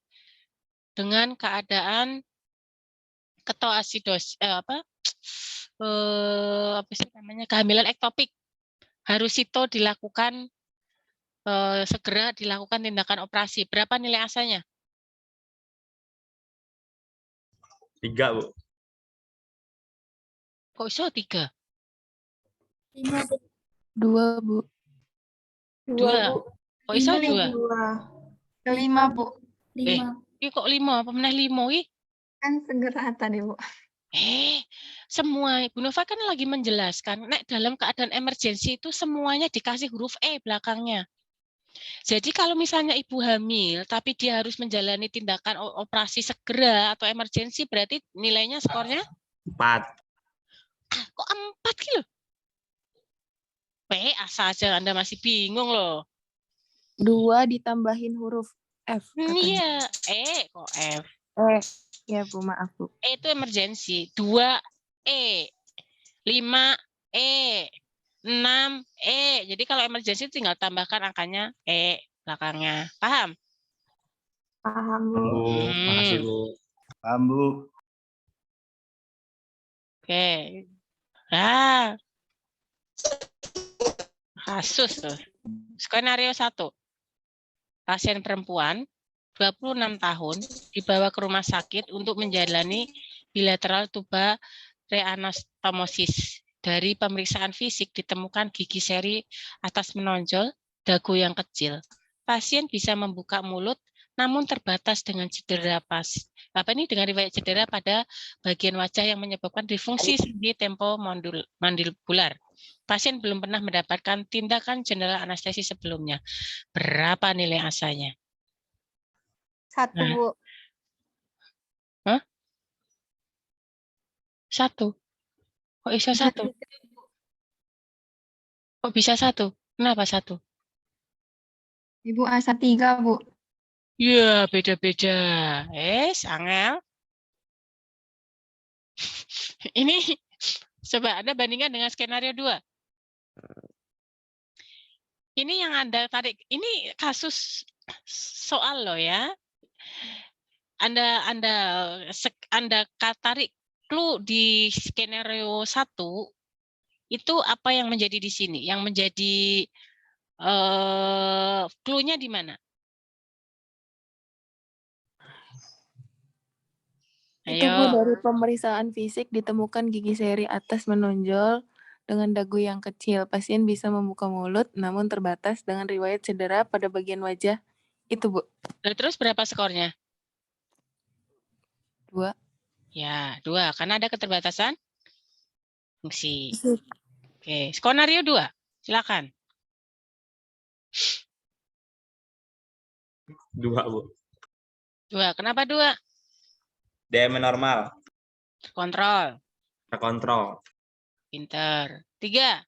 dengan keadaan ketoasidosis apa sih namanya, kehamilan ektopik, harus itu dilakukan segera dilakukan tindakan operasi. Berapa nilai asanya? 3, Bu. Kok iso 3? 2, Bu. 2. Kok iso 2? 5, Bu. Ini kok 5? Apa meneh 5 iki? Kan segera tadi, Bu. Semua Ibu Nova kan lagi menjelaskan, nek dalam keadaan emergensi itu semuanya dikasih huruf E belakangnya. Jadi kalau misalnya ibu hamil, tapi dia harus menjalani tindakan operasi segera atau emergensi, berarti nilainya skornya 4. kok 4 gitu? Asa aja Anda masih bingung loh. 2 ditambahin huruf F. Iya, kok F. Ya, Bu, maaf, Bu. Itu emergensi. 2 E, 5 E, 6 E. Jadi kalau emergensi tinggal tambahkan angkanya E belakangnya. Paham? Paham, Bu. Bu, makasih, Bu. Paham, Bu. Oke. Kasus tuh. Skenario 1. Pasien perempuan 26 tahun dibawa ke rumah sakit untuk menjalani bilateral tuba reanastomosis. Dari pemeriksaan fisik ditemukan gigi seri atas menonjol, dagu yang kecil. Pasien bisa membuka mulut namun terbatas dengan cedera dengan riwayat cedera pada bagian wajah yang menyebabkan disfungsi sendi tempomandibular. Pasien belum pernah mendapatkan tindakan general anestesi sebelumnya. Berapa nilai asanya? 1, Bu. Hah? 1? Kok bisa 1? Kok bisa 1? Kenapa 1? Ibu asa 3, Bu. Ya, beda-beda. Angel. Ini coba Anda bandingkan dengan skenario 2. Ini yang Anda tarik. Ini kasus soal loh ya. Anda tarik clue di skenario 1 itu apa yang menjadi di sini? Yang menjadi clue-nya di mana? Itu, Bu, dari pemeriksaan fisik ditemukan gigi seri atas menonjol dengan dagu yang kecil. Pasien bisa membuka mulut namun terbatas dengan riwayat cedera pada bagian wajah. Itu, Bu. Terus berapa skornya? 2. Ya, 2. Karena ada keterbatasan fungsi. Oke, skenario 2. Silakan. 2, Bu. 2. Kenapa 2? DM normal. Kontrol. Terkontrol. Pinter. 3.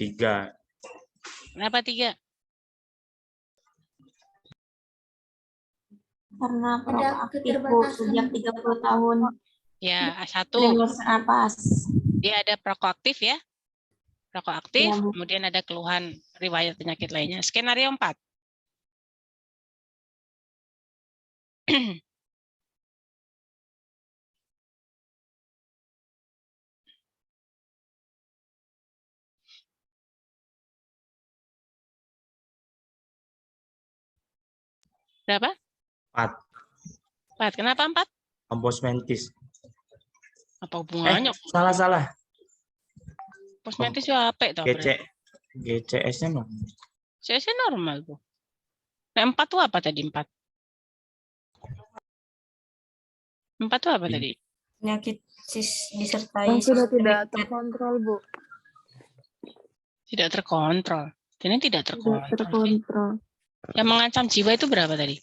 3. Kenapa 3? Karena proaktif, Bu, sejak 30 tahun. Ya, 1. Tremor napas. Dia ada prokoaktif ya. Prokoaktif, Ya, Bu. kemudian ada keluhan riwayat penyakit lainnya. Skenario 4. Berapa? 4. 4. Kenapa 4? Komposmentis. Apa hubungannya? Salah. Posmentis itu apa itu? GCS-nya no. CS normal tuh. Nah, 4 itu apa tadi 4? 4 itu apa tadi? Penyakit disertai Yang sudah sistemik tidak terkontrol, Bu. Tidak terkontrol. Ini tidak Tidak terkontrol. terkontrol. Yang mengancam jiwa itu berapa tadi?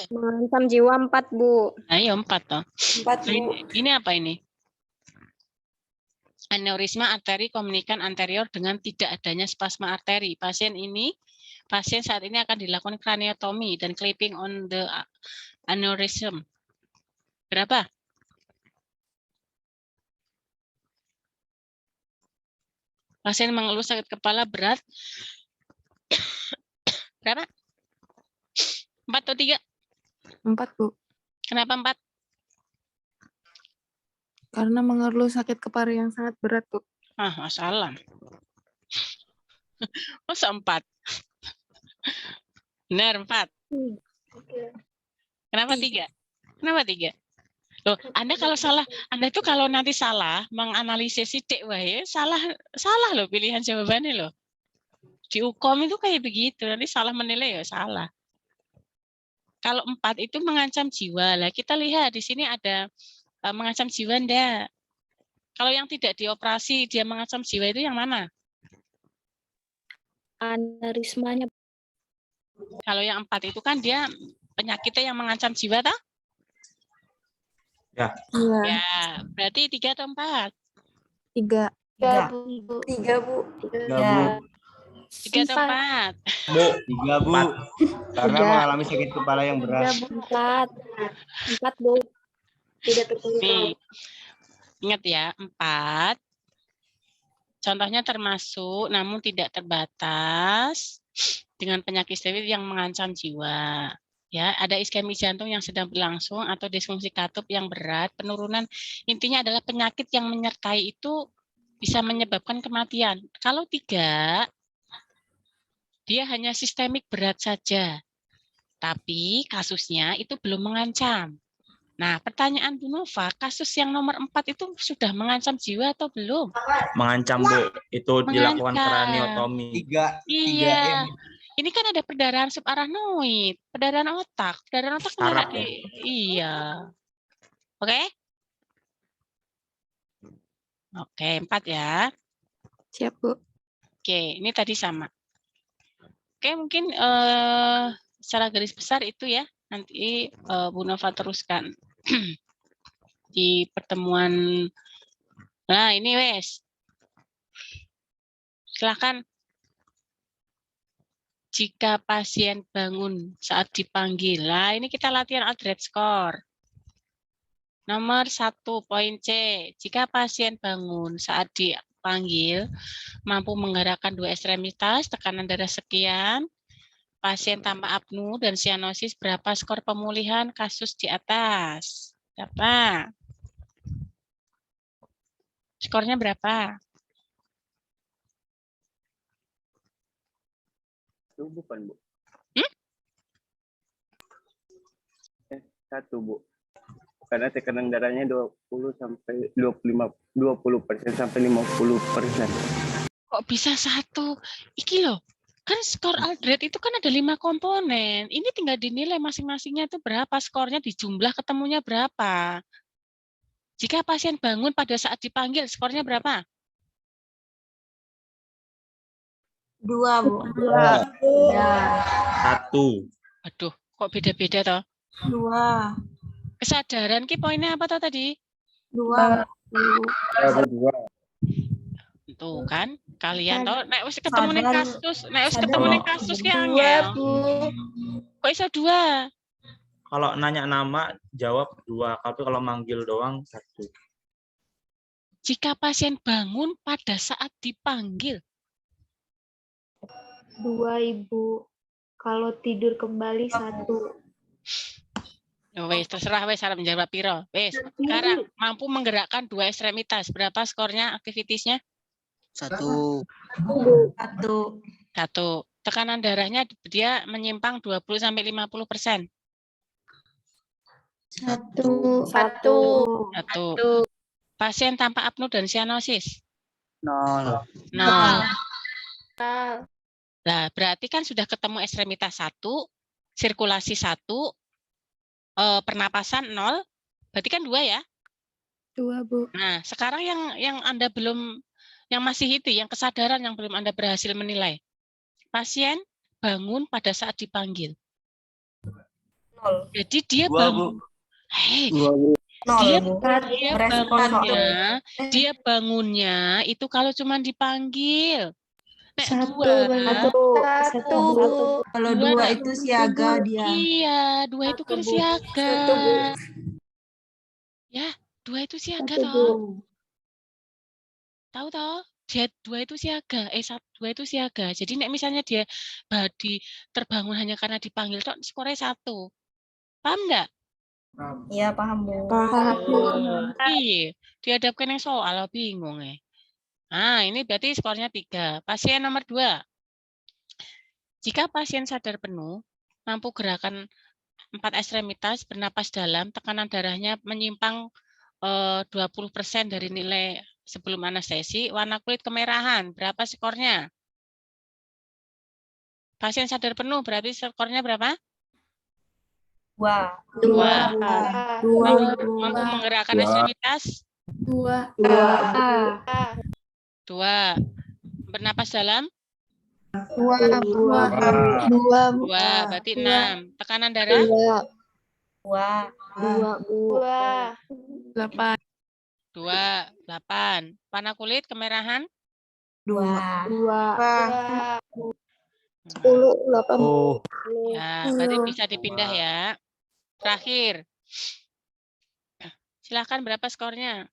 Mengancam jiwa 4, Bu. Nah, iya 4 toh. 4, Bu. Ini apa ini? Aneurisma arteri komunikan anterior dengan tidak adanya spasma arteri. Pasien saat ini akan dilakukan craniotomy dan clipping on the aneurysm. Berapa? Pasien mengeluh sakit kepala berat. Berapa? 4 atau 3? 4, Bu. Kenapa 4? Karena mengeluh sakit kepala yang sangat berat, Bu. Masalah. Masa 4? Benar, 4. Kenapa 3? Kenapa 3? Loh, Anda kalau salah, Anda itu kalau nanti salah menganalisis sidik wae, salah loh pilihan jawabannya loh. Di Ukom itu kayak begitu, nanti salah menilai ya salah. Kalau 4 itu mengancam jiwa. Lah kita lihat di sini ada mengancam jiwa enggak? Kalau yang tidak dioperasi dia mengancam jiwa itu yang mana? Aneurismanya. Kalau yang 4 itu kan dia penyakitnya yang mengancam jiwa toh? Ya. Iya. Ya, berarti 3 atau 4? 3. 3, Bu. 3, Bu. 3 atau 4? Bu, 3, Bu. Karena 3. mengalami sakit kepala yang berat. 4. 4, Bu. Tidak terkontrol. Nih, ingat ya, 4. Contohnya termasuk namun tidak terbatas dengan penyakit ischemik yang mengancam jiwa. Ya, ada iskemi jantung yang sedang berlangsung atau disfungsi katup yang berat, penurunan intinya adalah penyakit yang menyertai itu bisa menyebabkan kematian. Kalau 3, dia hanya sistemik berat saja, tapi kasusnya itu belum mengancam. Nah, pertanyaan Bu Nova, kasus yang nomor 4 itu sudah mengancam jiwa atau belum? Mengancam, Bu. Itu dilakukan Mengancam. craniotomy. 3. Iya. Ini kan ada perdarahan subarachnoid, perdarahan otak. Perdarahan otak kan Saraf, ada di... Iya. Oke? Oke, 4 ya. Siap, Bu. Oke, ini tadi sama. Oke, mungkin secara garis besar itu ya. Nanti Bu Nova teruskan di pertemuan. Nah, ini wes. Silakan. Jika pasien bangun saat dipanggil. Nah, ini kita latihan Aldred score. Nomor 1, poin C. Jika pasien bangun saat dipanggil, mampu menggerakkan 2 ekstremitas, tekanan darah sekian, pasien tanpa apnu dan sianosis, berapa skor pemulihan kasus di atas? Berapa? Skornya berapa? Itu bukan, Bu. 1, Bu. Karena tekanan darahnya 20% sampai 50%. Kok bisa 1? Iki loh. Kan skor Aldred itu kan ada 5 komponen. Ini tinggal dinilai masing-masingnya itu berapa skornya, dijumlah ketemunya berapa. Jika pasien bangun pada saat dipanggil, skornya berapa? 2, Bu. 1. Aduh, kok beda-beda toh? 2. Kesadaran ki poinnya apa toh tadi? 2. Tuh kan, kalian toh nek wis ketemu ning kasus ki Dua, angel. Bu. Kok iso 2? Kalau nanya nama, jawab 2. Tapi kalau manggil doang, 1. Jika pasien bangun pada saat dipanggil. 2, Ibu. Kalau tidur kembali 1. Wes, terserah wes harap menjawab piro. Wes, sekarang mampu menggerakkan 2 ekstremitas. Berapa skornya aktivitasnya? 1. 1. 1. tekanan darahnya dia menyimpang 20-50%. Satu. Pasien tanpa apnu dan sianosis. 0. Nah, berarti kan sudah ketemu ekstremitas 1, sirkulasi 1, pernapasan 0, berarti kan 2 ya? 2, Bu. Nah, sekarang yang Anda belum, yang masih itu, yang kesadaran yang belum Anda berhasil menilai. Pasien bangun pada saat dipanggil. 0. Jadi dia 2, Bu. bangun. Dia bangunnya itu kalau cuma dipanggil. Nek Satu. Kalau 2 itu siaga dia. Iya, 2 itu kan siaga. Ya, 2 itu siaga toh. Tahu toh? Dia 2 itu siaga. 2 itu siaga. Jadi nek misalnya dia terbangun hanya karena dipanggil tok, skornya 1. Paham enggak? Iya, paham, Bu. Iya, dihadapkan yang soal bingung ya. Nah, ini berarti skornya 3. Pasien nomor 2. Jika pasien sadar penuh, mampu gerakan 4 ekstremitas, bernapas dalam, tekanan darahnya menyimpang 20% dari nilai sebelum anestesi, warna kulit kemerahan, berapa skornya? Pasien sadar penuh, berarti skornya berapa? 2. Mampu menggerakkan ekstremitas? 2. 2. Bernapas dalam? 2. 2, berarti 6. Tekanan darah? 8. 8. Warna kulit kemerahan? 2. Oh, Ya, berarti bisa dipindah ya. Terakhir. Silakan, berapa skornya?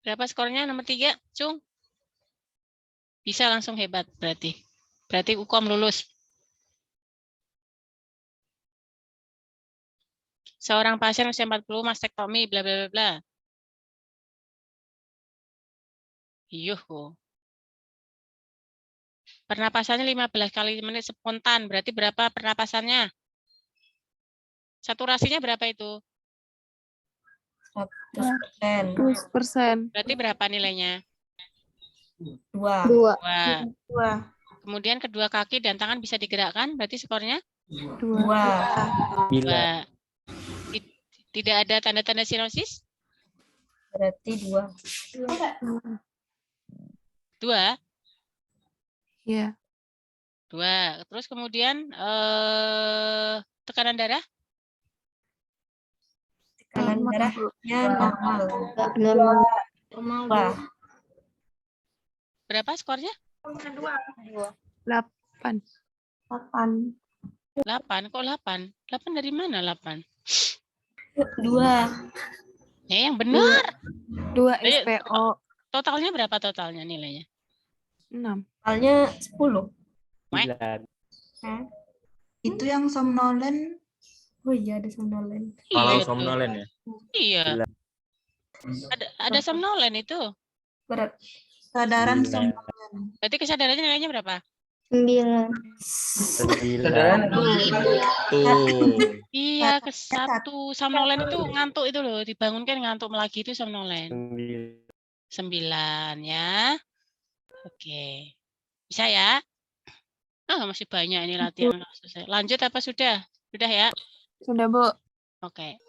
Berapa skornya nomor 3, Cung? Bisa langsung hebat berarti. Berarti UKOM lulus. Seorang pasien usia 40, mastektomi, bla bla bla bla. Yuh. Pernapasannya 15 kali menit spontan. Berarti berapa pernapasannya? Saturasinya berapa itu? 100%. Berarti berapa nilainya? 2. Kemudian kedua kaki dan tangan bisa digerakkan. Berarti skornya? 2. 2. Tidak ada tanda-tanda sianosis? Berarti 2. 2? Iya. 2. Terus kemudian tekanan darah? Tekanan darahnya normal. Berapa skornya? 8. 8. 8. Kok 8? 8 dari mana 8? 2. Ya, yang benar. 2 SPO. Totalnya berapa totalnya nilainya? 6. Totalnya 10. 9. Itu yang somnolen. Oh iya, ada somnolen. Kalau Iya, somnolen ya. Iya. Ada somnolen itu. Berat. Kesadaran 9. somnolen. Berarti kesadarannya nilainya berapa? 9. 9. Tuh. Iya, ke 1. Somnolen itu ngantuk itu loh. Dibangunkan ngantuk lagi itu somnolen. 9 ya. Oke. Bisa ya? Masih banyak ini latihan. Lanjut apa sudah? Sudah ya? Sudah, Bu. Oke.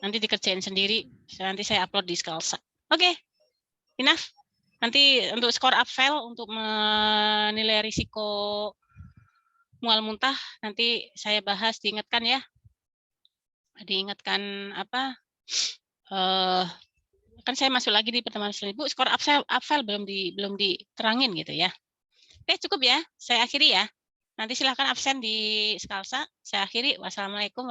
Nanti dikerjain sendiri. Nanti saya upload di Skalsa. Oke. Enough. Nanti untuk skor upfel untuk menilai risiko mual muntah nanti saya bahas, diingatkan ya. Diingatkan apa? Kan saya masuk lagi di pertemuan selanjutnya. Bu, skor upfel belum diterangin gitu ya. Oke, cukup ya. Saya akhiri ya. Nanti silakan absen di Skalsa. Saya akhiri. Wassalamualaikum.